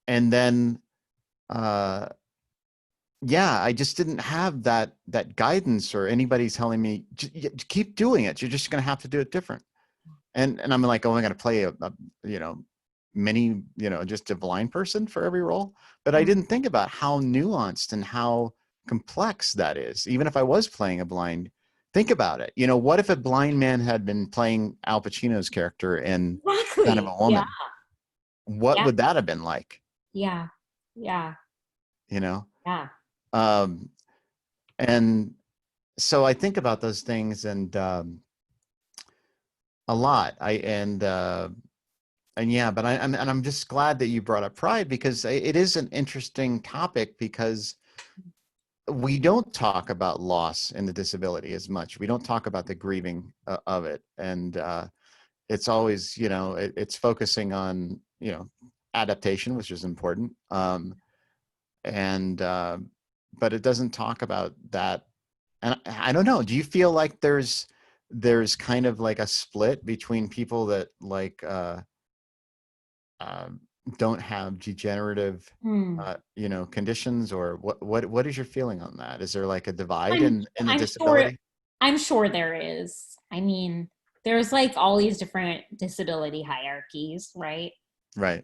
And then I just didn't have that guidance, or anybody telling me, keep doing it. You're just going to have to do it different. And I'm like, oh, I'm going to play just a blind person for every role. But I didn't think about how nuanced and how complex that is. Even if I was playing a blind, think about it. What if a blind man had been playing Al Pacino's character in Kind of a Woman? Yeah. What would that have been like? Yeah. Yeah. Yeah. And so I think about those things, and a lot. But I'm just glad that you brought up pride, because it is an interesting topic, because we don't talk about loss in the disability as much. We don't talk about the grieving of it. And it's always, it's focusing on, adaptation, which is important. But it doesn't talk about that. And I don't know, do you feel like there's there's kind of like a split between people that like don't have degenerative conditions, or what is your feeling on that? Is there like a divide in the I'm sure disability? I'm sure there is. I mean, there's like all these different disability hierarchies, right? Right.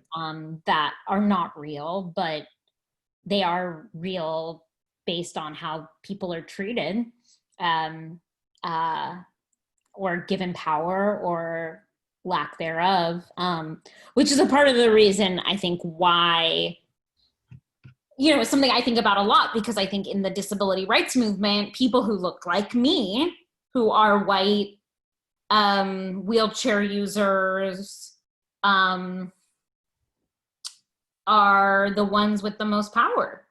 That are not real, but they are real based on how people are treated, um, uh, or given power or lack thereof, which is a part of the reason I think why, it's something I think about a lot, because I think in the disability rights movement, people who look like me, who are white, wheelchair users, are the ones with the most power,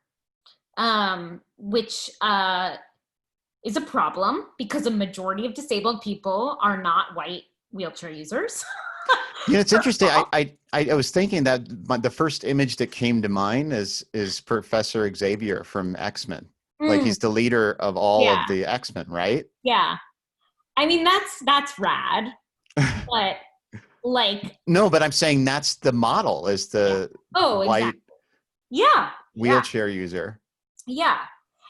which is a problem because a majority of disabled people are not white wheelchair users. It's interesting. I was thinking that the first image that came to mind is Professor Xavier from X-Men. Like he's the leader of all Yeah. of the X-Men, right? Yeah. I mean, that's rad, but like. No, but I'm saying that's the model, is the white Exactly. Yeah. wheelchair user. Yeah.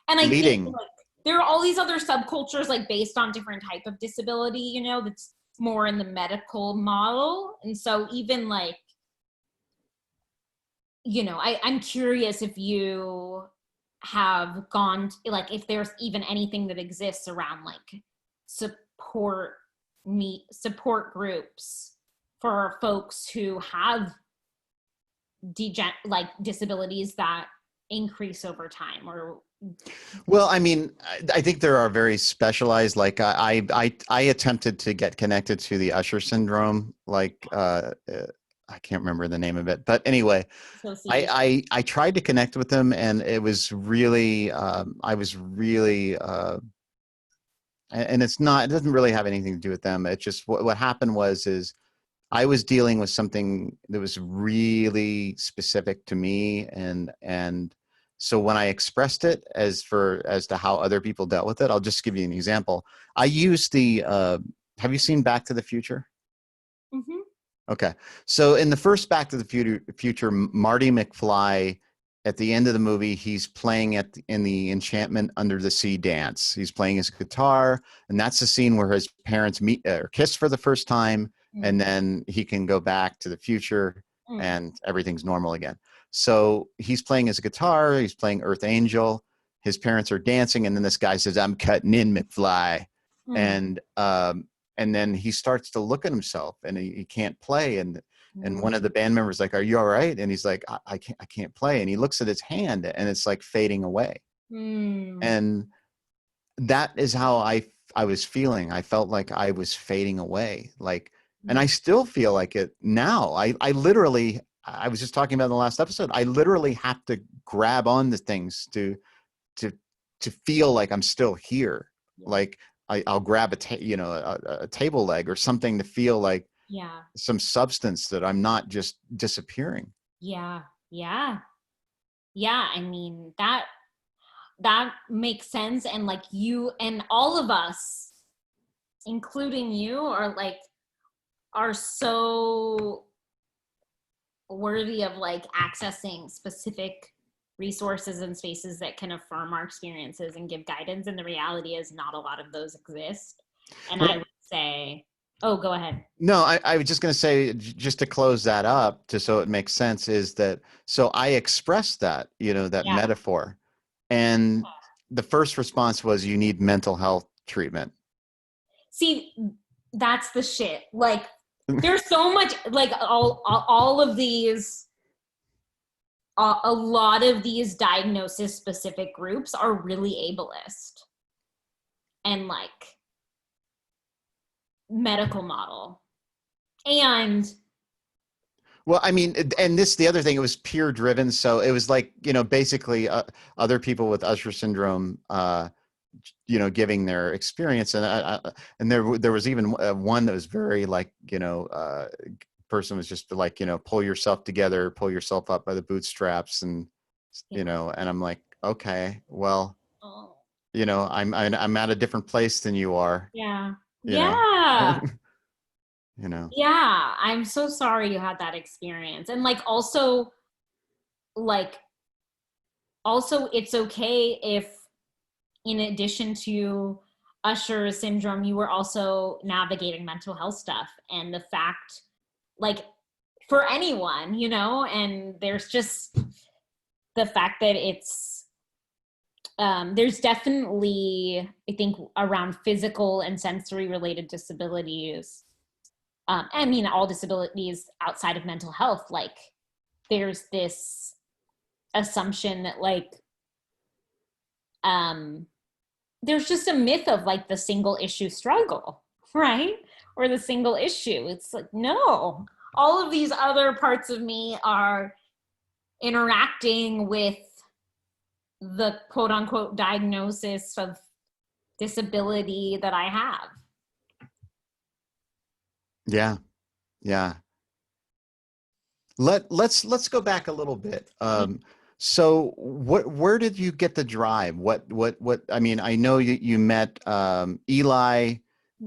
And I leading. think like there are all these other subcultures like based on different type of disability, that's more in the medical model. And so even like, I'm curious if you have gone, like if there's even anything that exists around like support groups for folks who have disabilities that increase over time. Or well, I mean, I think there are very specialized, like I attempted to get connected to the Usher syndrome, like I can't remember the name of it, but anyway, I tried to connect with them, and it was really I was really and it doesn't really have anything to do with them. It just what happened is I was dealing with something that was really specific to me, and so when I expressed it as to how other people dealt with it, I'll just give you an example. I used have you seen Back to the Future? Mm-hmm. Okay. So in the first Back to the Future, Marty McFly, at the end of the movie, he's playing in the Enchantment Under the Sea dance. He's playing his guitar, and that's the scene where his parents meet or kiss for the first time, and then he can go back to the future and everything's normal again. So he's playing his guitar, he's playing Earth Angel, his parents are dancing, and then this guy says, "I'm cutting in, McFly." And then he starts to look at himself, and he can't play. And one of the band members like, "Are you all right?" And he's like, I can't play. And he looks at his hand, and it's like fading away. And that is how I was feeling. I felt like I was fading away. Like, and I still feel like it now. I literally, I was just talking about in the last episode, I literally have to grab on to things to feel like I'm still here. Like I'll grab a table leg or something to feel like some substance, that I'm not just disappearing. Yeah. I mean, that makes sense. And like you and all of us, including you, are so worthy of like accessing specific resources and spaces that can affirm our experiences and give guidance. And the reality is not a lot of those exist. And I would say, oh, go ahead. No, I was just going to say, just to close that up, so it makes sense, is that, so I expressed that, that metaphor. And the first response was, you need mental health treatment. See, that's the shit. Like, there's so much, like all of these, a lot of these diagnosis specific groups are really ableist and like medical model. And well, I mean, and the other thing, it was peer driven. So it was like, basically other people with Usher syndrome, giving their experience. And there was even one that was very like, person was just like, pull yourself together, pull yourself up by the bootstraps. And, and I'm like, okay, well, I'm at a different place than you are. Yeah. you know, Yeah. you know. Yeah. I'm so sorry you had that experience. And like, like, also it's okay if, in addition to Usher syndrome, you were also navigating mental health stuff. And the fact, like, for anyone, you know, and there's just the fact that it's, there's definitely, I think, around physical and sensory related disabilities. I mean, all disabilities outside of mental health, like, there's this assumption that, like, there's just a myth of like the single issue struggle, right? Or the single issue. It's like, no, all of these other parts of me are interacting with the quote unquote diagnosis of disability that I have. Yeah. Yeah. Let's go back a little bit. So where did you get the drive? What, I mean, I know you met Eli,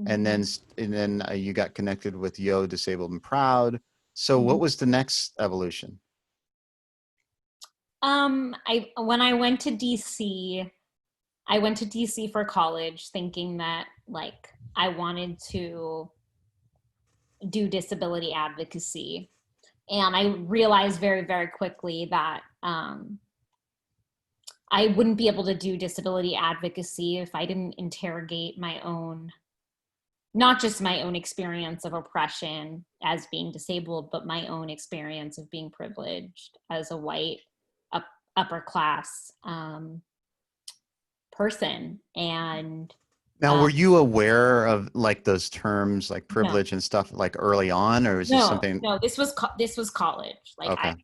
and then you got connected with Yo Disabled and Proud. So what was the next evolution? When I went to DC, I went to DC for college thinking that like I wanted to do disability advocacy. And I realized very, very quickly that I wouldn't be able to do disability advocacy if I didn't interrogate my own, not just my own experience of oppression as being disabled, but my own experience of being privileged as a white upper class person. And Now, were you aware of like those terms like no, privilege and stuff like early on, or is this something? no, this was college. Like, Okay.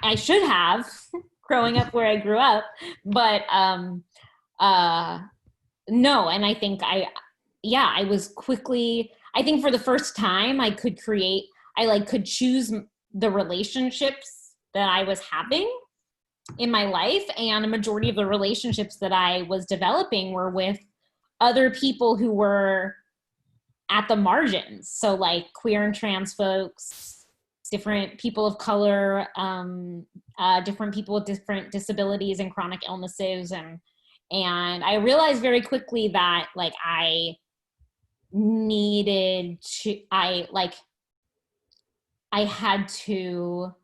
I should have growing up where I grew up, but no. And I think I was quickly, I think for the first time I could could choose the relationships that I was having in my life. And a majority of the relationships that I was developing were with other people who were at the margins. So like queer and trans folks, different people of color, different people with different disabilities and chronic illnesses. And I realized very quickly that like I needed to, I had to,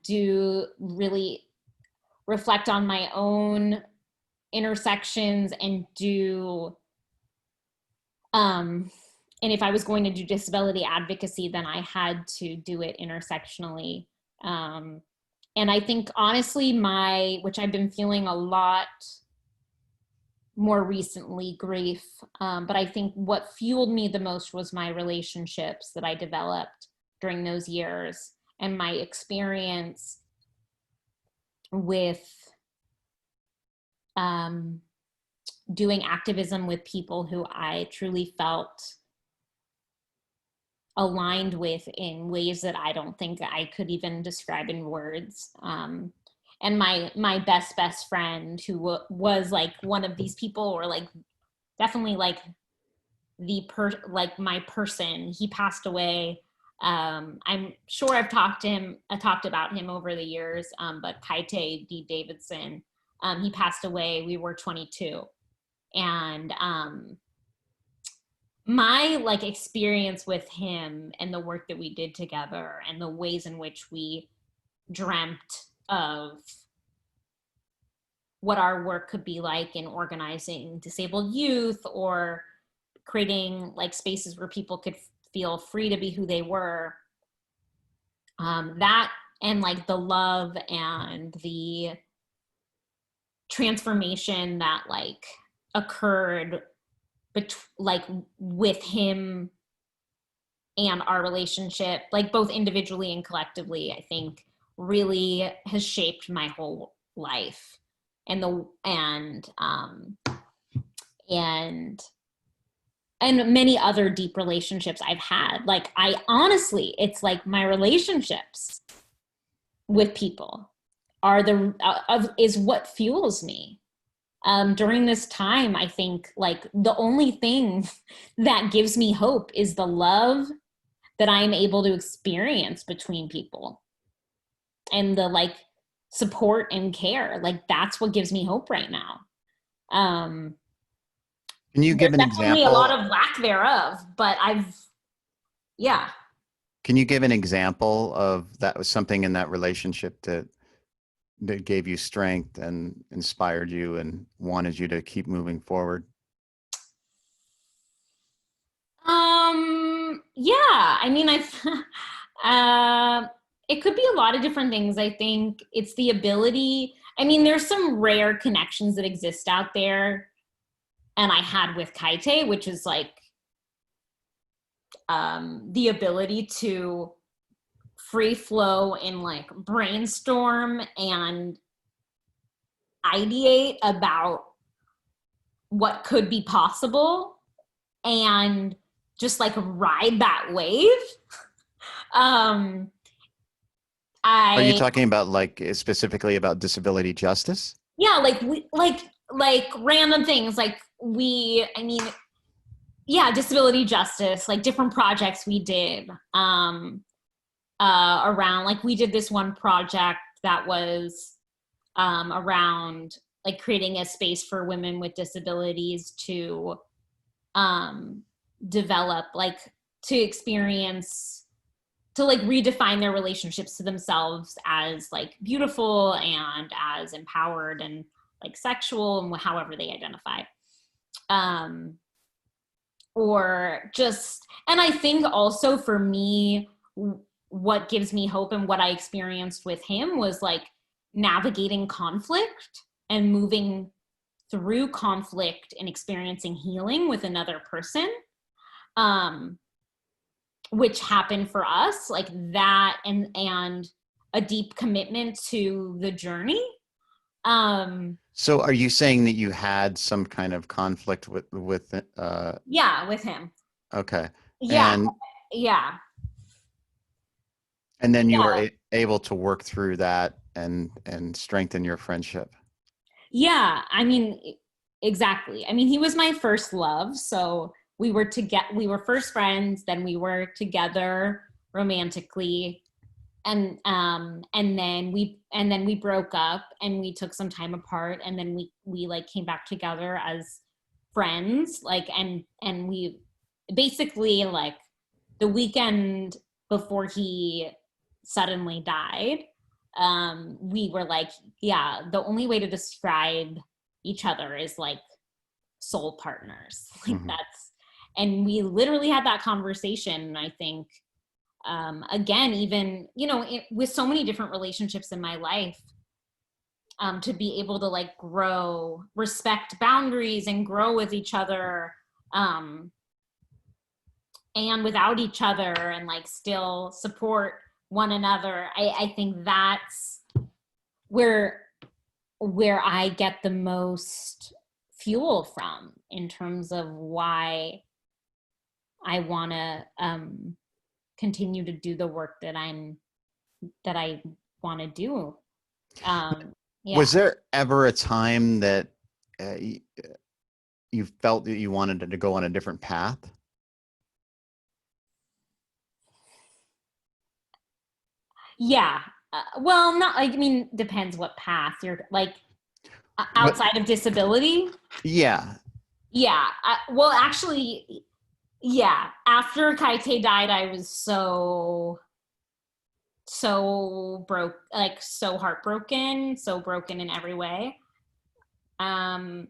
do really reflect on my own intersections and do, and if I was going to do disability advocacy, then I had to do it intersectionally. And I think honestly, which I've been feeling a lot more recently, grief. But I think what fueled me the most was my relationships that I developed during those years and my experience with doing activism with people who I truly felt aligned with in ways that I don't think I could even describe in words. And my best friend, who was like one of these people, or like definitely like my person, he passed away. I'm sure I talked about him over the years, but Kaite D. Davidson, he passed away. We were 22. And my like experience with him and the work that we did together and the ways in which we dreamt of what our work could be like in organizing disabled youth or creating like spaces where people could feel free to be who they were. That and like the love and the transformation that like occurred like with him and our relationship, like both individually and collectively, I think really has shaped my whole life and many other deep relationships I've had. Like I honestly, it's like my relationships with people are is what fuels me. during this time, I think like the only thing that gives me hope is the love that I'm able to experience between people and the like support and care. Like that's what gives me hope right now. Can you give There's an definitely a lot example? of lack thereof, but yeah. Can you give an example of that was something in that relationship that gave you strength and inspired you and wanted you to keep moving forward? Yeah, I mean, it could be a lot of different things. I think it's the ability, I mean, there's some rare connections that exist out there, and I had with Kaite, which is like, the ability to free flow and like brainstorm and ideate about what could be possible and just like ride that wave. um Are you I talking about like specifically about disability justice? Yeah, like like random things like I mean, yeah, disability justice, like different projects we did around, like we did this one project that was around like creating a space for women with disabilities to develop, like to experience, to like redefine their relationships to themselves as like beautiful and as empowered and like sexual and however they identify. Or just, and I think also for me, what gives me hope and what I experienced with him was like navigating conflict and moving through conflict and experiencing healing with another person, which happened for us, like that, and a deep commitment to the journey. So are you saying that you had some kind of conflict with Yeah, with him. okay. Yeah, And yeah, then you were yeah. able to work through that and strengthen your friendship. Yeah, I mean, exactly. I mean, he was my first love, so we were first friends, then we were together romantically, and then we broke up and we took some time apart, and then we like came back together as friends, like, and we basically, like, the weekend before he suddenly died, we were like, yeah, the only way to describe each other is like soul partners. Like Hmm. that's, and we literally had that conversation. And I think, again, even, you know, with so many different relationships in my life, to be able to like grow, respect boundaries and grow with each other, and without each other, and like still support one another. I think that's where I get the most fuel from in terms of why I want to continue to do the work that I want to do. Yeah. Was there ever a time that you felt that you wanted to go on a different path? Yeah. Well, not like, I mean, depends what path you're like, But outside of disability. yeah. Yeah. Well, actually, yeah. After Kaite died, I was so broke, like so heartbroken, so broken in every way. Um,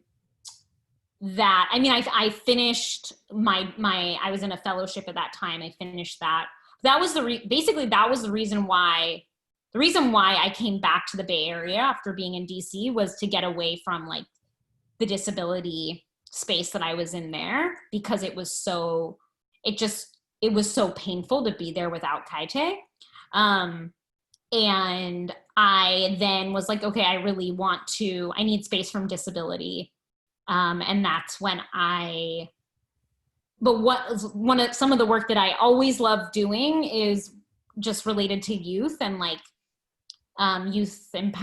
that, I mean, I finished I was in a fellowship at that time. I finished that. That was basically that was the reason why. The reason why I came back to the Bay Area after being in DC was to get away from like the disability space that I was in there, because it was so, it was so painful to be there without Kaite. Um, and I then was like, okay, I need space from disability. And that's when but some of the work that I always loved doing is just related to youth and like, youth and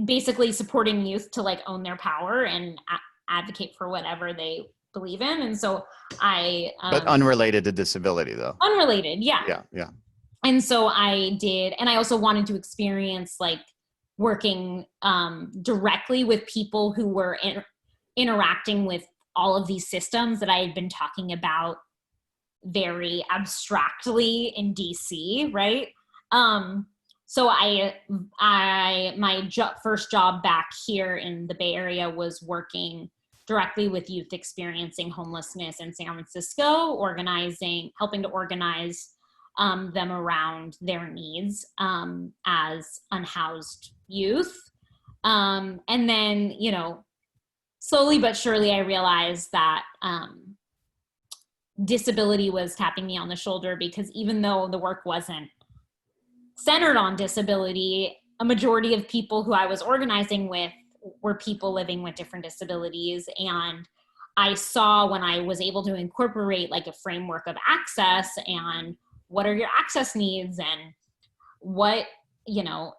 basically supporting youth to like own their power and advocate for whatever they believe in. And so but unrelated to disability though. Unrelated. Yeah. Yeah. Yeah. And so I did, and I also wanted to experience like working directly with people who were interacting with all of these systems that I had been talking about very abstractly in DC, right? So my first job back here in the Bay Area was working directly with youth experiencing homelessness in San Francisco, helping to organize them around their needs as unhoused youth. And then, you know, slowly but surely I realized that disability was tapping me on the shoulder, because even though the work wasn't centered on disability, a majority of people who I was organizing with were people living with different disabilities. And I saw, when I was able to incorporate like a framework of access and what are your access needs and what, you know,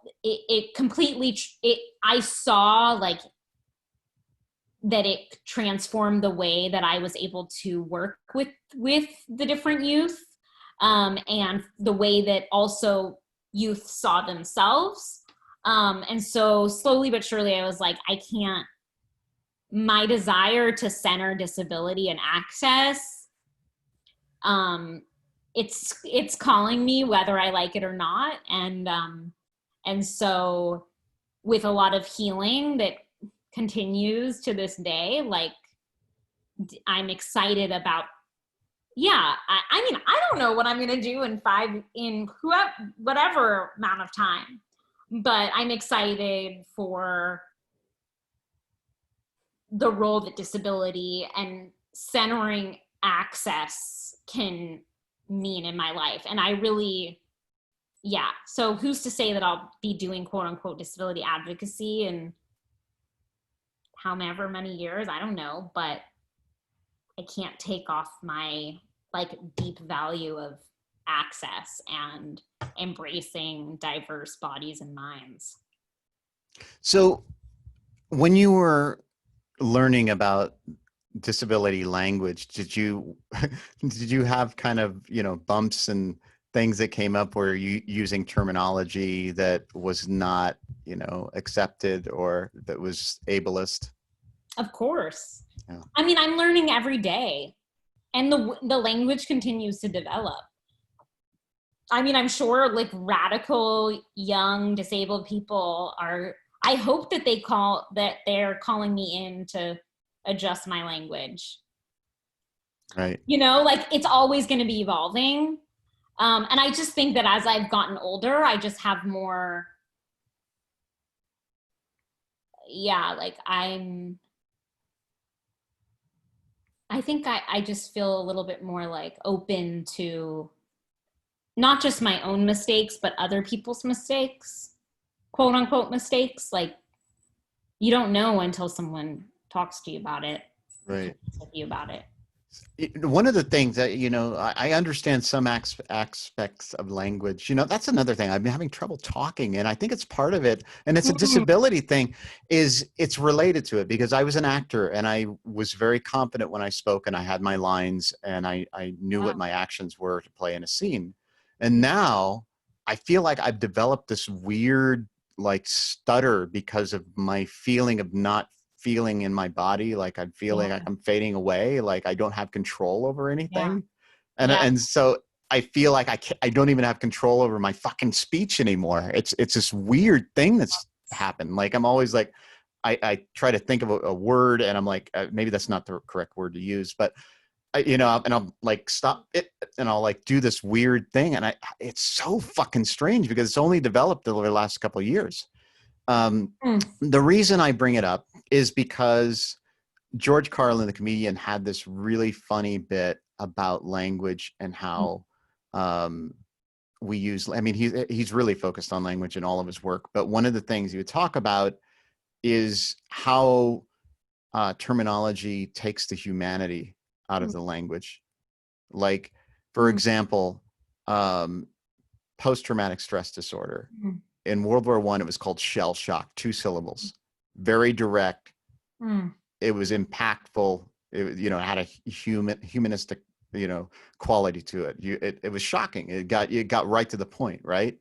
I saw like that it transformed the way that I was able to work with the different youth, and the way that also youth saw themselves. And so slowly but surely I was like, my desire to center disability and access, it's calling me whether I like it or not. And so with a lot of healing that continues to this day, like I'm excited about, I mean, I don't know what I'm going to do in whatever amount of time, but I'm excited for the role that disability and centering access can mean in my life. And I really, so who's to say that I'll be doing quote unquote disability advocacy in however many years, I don't know, but I can't take off my like deep value of access and embracing diverse bodies and minds. So when you were learning about disability language, did you have kind of, you know, bumps and things that came up where you using terminology that was not, you know, accepted or that was ableist? Of course. Yeah. I mean, I'm learning every day, and the language continues to develop. I mean, I'm sure like radical young disabled people I hope that they're calling me in to adjust my language. Right. You know, like it's always going to be evolving. And I just think that as I've gotten older, I just have more, like I think I just feel a little bit more like open to not just my own mistakes, but other people's mistakes, quote unquote mistakes. Like you don't know until someone talks to you about it. Right. With you about it. One of the things that, you know, I understand some aspects of language, you know, that's another thing. I've been having trouble talking, and I think it's part of it. And it's a disability thing, it's related to it, because I was an actor and I was very confident when I spoke and I had my lines and I knew what my actions were to play in a scene. And now I feel like I've developed this weird like stutter because of my feeling of not feeling in my body, like I'm feeling like I'm fading away, like I don't have control over anything. And so I feel like I don't even have control over my fucking speech anymore. It's this weird thing that's happened. Like I'm always like, I try to think of a word and I'm like, maybe that's not the correct word to use, but you know, and I'll like stop it and I'll like do this weird thing. And it's so fucking strange because it's only developed over the last couple of years. The reason I bring it up is because George Carlin, the comedian, had this really funny bit about language and how we use, I mean, he's really focused on language in all of his work, but one of the things he would talk about is how terminology takes the humanity out of the language. Like, for example, post-traumatic stress disorder. in World War I, it was called shell shock, 2 syllables, very direct. It was impactful. It, you know, had a humanistic, you know, quality to it. It was shocking. It got right to the point, right?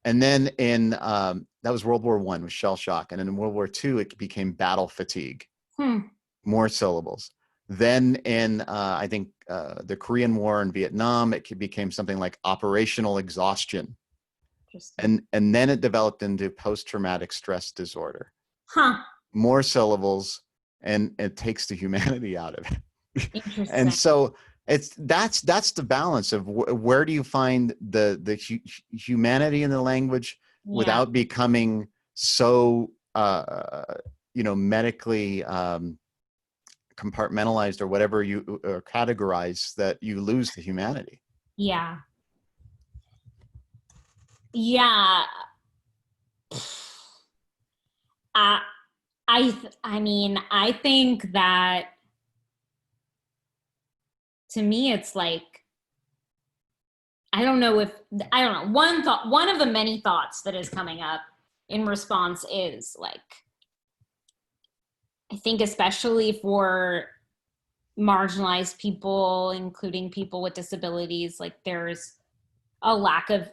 And then in that was World War I, was shell shock, and then in World War II, it became battle fatigue, more syllables. Then in I think the Korean War and Vietnam, it became something like operational exhaustion, and then it developed into post-traumatic stress disorder. More syllables, and it takes the humanity out of it. Interesting. And so that's the balance of where do you find the humanity in the language without becoming so you know, medically compartmentalized or whatever you or categorize that you lose the humanity. Yeah. I mean, I think that, to me, it's like, I don't know. One of the many thoughts that is coming up in response is like, I think especially for marginalized people, including people with disabilities, like there's a lack of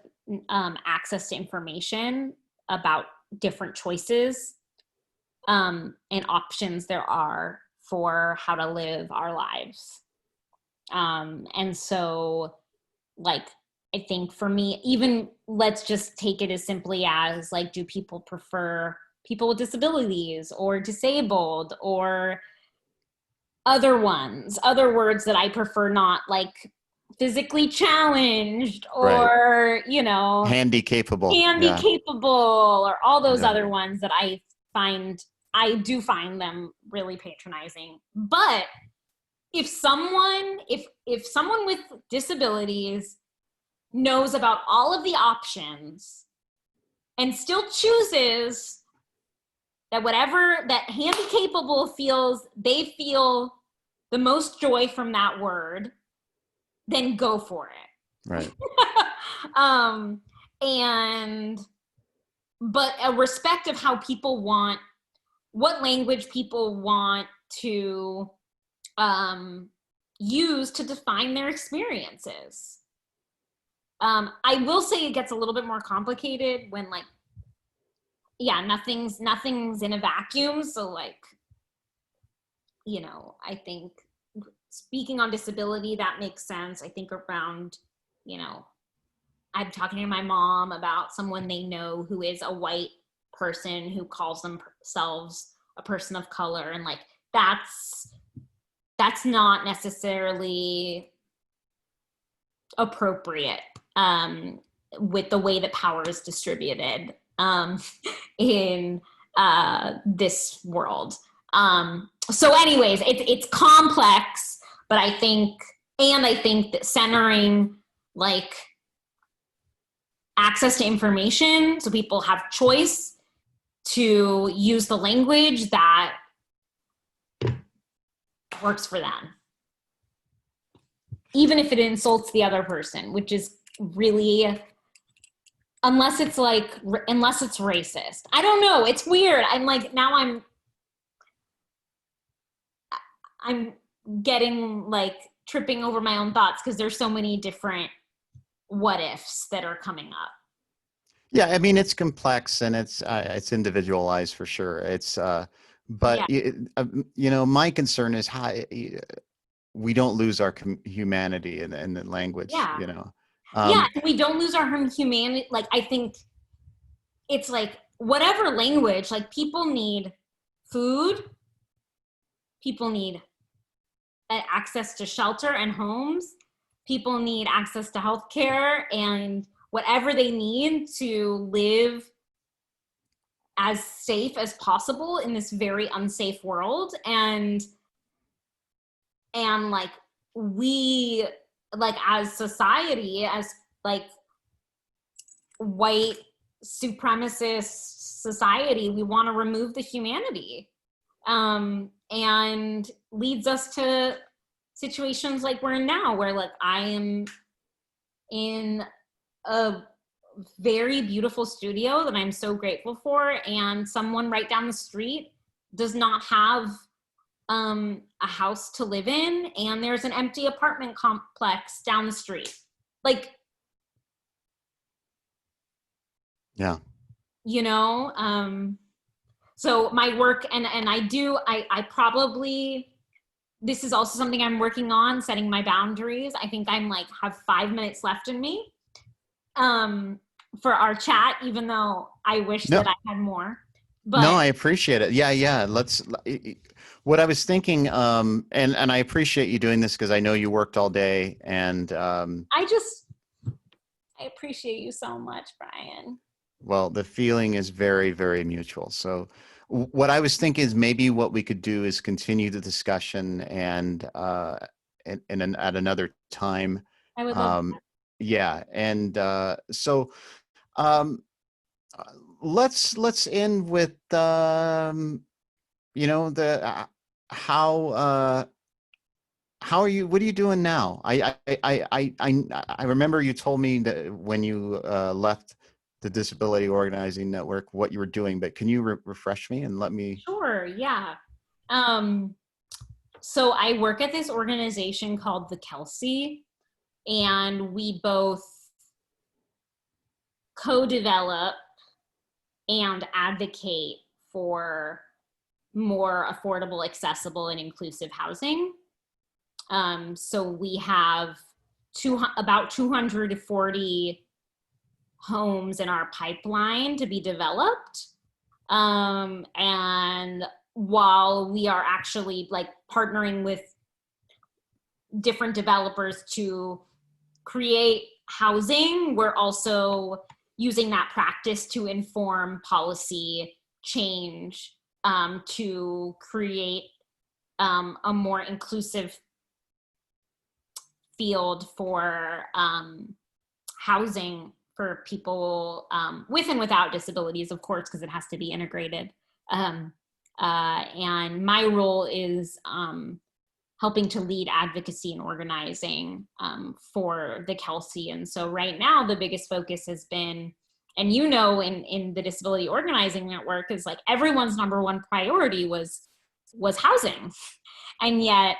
access to information about different choices and options there are for how to live our lives. And so, like, I think for me, even let's just take it as simply as like, do people prefer people with disabilities or disabled or other words that I prefer, not like physically challenged or, you know, handy capable or all those other ones that I do find them really patronizing. But if someone with disabilities knows about all of the options and still chooses that whatever that handy capable feels, they feel the most joy from that word, then go for it. Right. But a respect of how people want, what language people want to use to define their experiences. I will say it gets a little bit more complicated when, like, nothing's in a vacuum. So, like, you know, I think speaking on disability, that makes sense. I think around, you know, I'm talking to my mom about someone they know who is a white person who calls themselves a person of color, and like that's not necessarily appropriate with the way that power is distributed in this world. So anyways, it's complex, but I think that centering like access to information so people have choice to use the language that works for them, even if it insults the other person, which is really, unless it's racist. I don't know, it's weird. I'm getting like tripping over my own thoughts because there's so many different what ifs that are coming up. Yeah, I mean, it's complex and it's individualized for sure. It's but you know, my concern is how we don't lose our humanity in the language. Yeah. You know. We don't lose our humanity. Like, I think it's like whatever language, like people need food, people need access to shelter and homes, people need access to healthcare and whatever they need to live as safe as possible in this very unsafe world. And like we, like as society, as like white supremacist society, we want to remove the humanity, and leads us to situations like we're in now, where like I am in a very beautiful studio that I'm so grateful for, and someone right down the street does not have a house to live in, and there's an empty apartment complex down the street. Like, Yeah. you know, so my work, and I probably, this is also something I'm working on, setting my boundaries. I think I'm like, have 5 minutes left in me for our chat, even though I wish that I had more. But no, I appreciate it. Yeah. What I was thinking, and I appreciate you doing this because I know you worked all day, and I appreciate you so much, Brian. well, the feeling is very, very mutual. So what I was thinking is maybe what we could do is continue the discussion and at another time. I would love that. Yeah. And so um, let's end with the how are you? What are you doing now? I remember you told me that when you left the Disability Organizing Network, what you were doing, but can you refresh me and let me? Sure, yeah. So I work at this organization called the Kelsey, and we both co-develop and advocate for more affordable, accessible, and inclusive housing. So we have about 240 homes in our pipeline to be developed. And while we are actually like partnering with different developers to create housing, we're also using that practice to inform policy change to create a more inclusive field for housing for people with and without disabilities, of course, because it has to be integrated. And my role is helping to lead advocacy and organizing for the Kelsey. And so right now, the biggest focus has been, and in the Disability Organizing Network, is like everyone's number one priority was housing. And yet,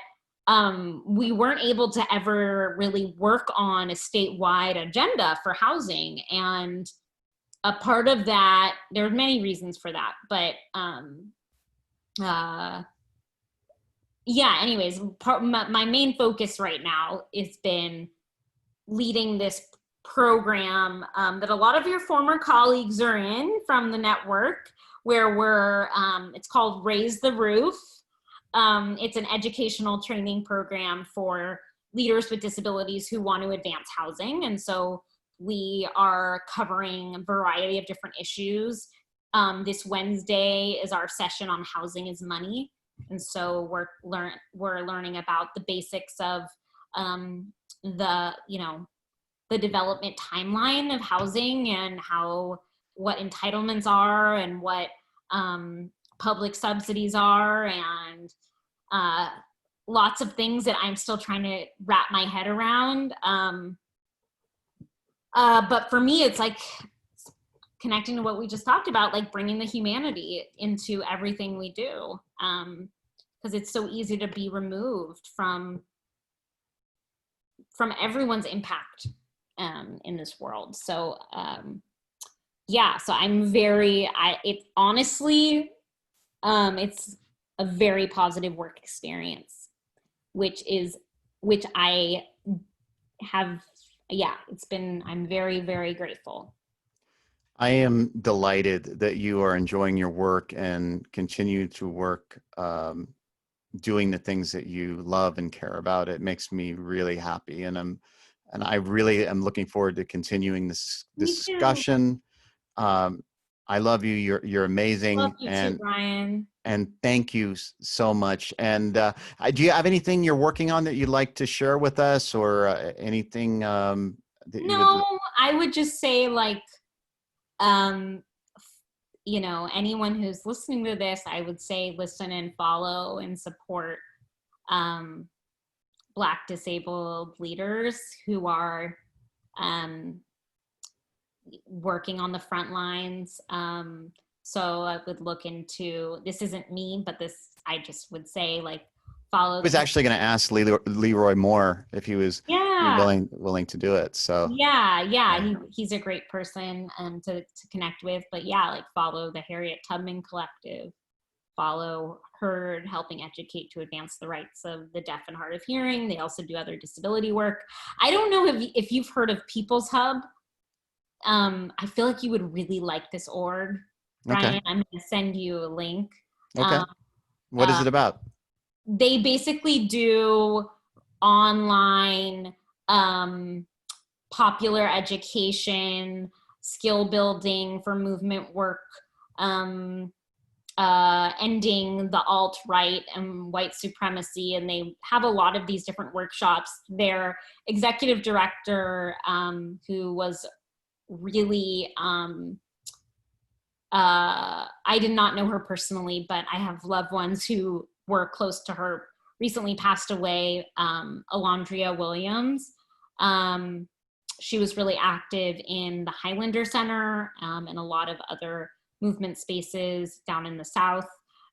we weren't able to ever really work on a statewide agenda for housing. And a part of that, there are many reasons for that, but yeah, anyways, my main focus right now has been leading this program that a lot of your former colleagues are in from the network, where it's called Raise the Roof. It's an educational training program for leaders with disabilities who want to advance housing. And so we are covering a variety of different issues. This Wednesday is our session on housing is money. And so we're learning about the basics of the development timeline of housing, and what entitlements are, and what public subsidies are, and lots of things that I'm still trying to wrap my head around. But for me, it's like connecting to what we just talked about, like bringing the humanity into everything we do. Because it's so easy to be removed from everyone's impact in this world. So yeah, so I'm honestly, it's a very positive work experience, which I have, I'm very, very grateful. I am delighted that you are enjoying your work and continue to work doing the things that you love and care about. It makes me really happy, and I really am looking forward to continuing this discussion. I love you. You're amazing. Love you too, Brian. And thank you so much. And do you have anything you're working on that you'd like to share with us, or anything that I would just say, like, anyone who's listening to this, I would say listen and follow and support Black disabled leaders who are working on the front lines. So I would look into, this isn't me, but this, I just would say, like, follow I was actually going to ask Leroy Moore if he was yeah. willing to do it. So Yeah. He's a great person to connect with. But yeah, like, follow the Harriet Tubman Collective, follow HEARD, helping educate to advance the rights of the deaf and hard of hearing. They also do other disability work. I don't know if you've heard of People's Hub. I feel like you would really like this org, Brian. okay, I'm going to send you a link. okay. What is Uh, it about? they basically do online popular education, skill building for movement work, ending the alt-right and white supremacy, and they have a lot of these different workshops. Their executive director, who was really, I did not know her personally, but I have loved ones who were close to her, recently passed away, Alondria Williams. She was really active in the Highlander Center and a lot of other movement spaces down in the South.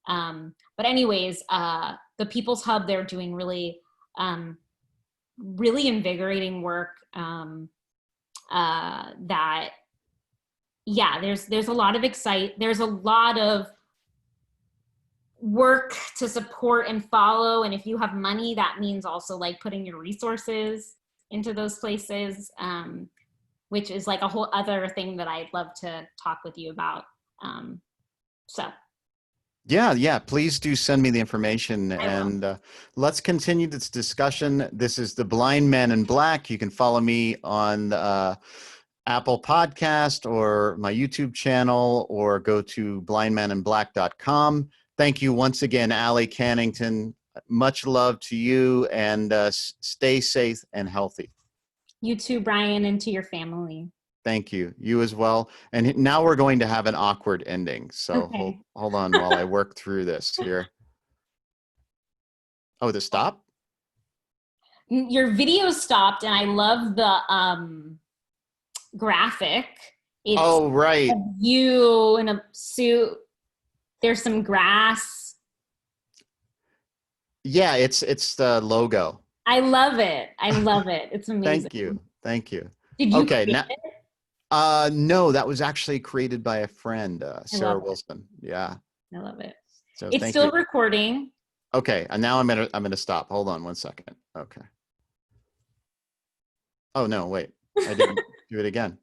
But anyways, the People's Hub, they're doing really, really invigorating work that, yeah, there's a lot of there's a lot of work to support and follow. And if you have money, that means also like putting your resources into those places, which is like a whole other thing that I'd love to talk with you about. So. Yeah, please do send me the information, and let's continue this discussion. This is the Blind Man in Black. You can follow me on Apple Podcast or my YouTube channel, or go to blindmaninblack.com. Thank you once again, Allie Cannington. Much love to you, and stay safe and healthy. You too, Brian, and to your family. Thank you. You as well. And now we're going to have an awkward ending. So okay. hold on while I work through this here. Oh, the stop? Your video stopped, and I love the graphic. It's oh, right. You in a suit. There's some grass. Yeah, it's the logo. I love it. I love it. It's amazing. Thank you. Did you okay, create now, it? no, that was actually created by a friend, Sarah Wilson. Yeah. I love it. So it's still recording. Okay, and now I'm gonna stop. Hold on 1 second. Okay. Oh no, wait. I didn't do it again.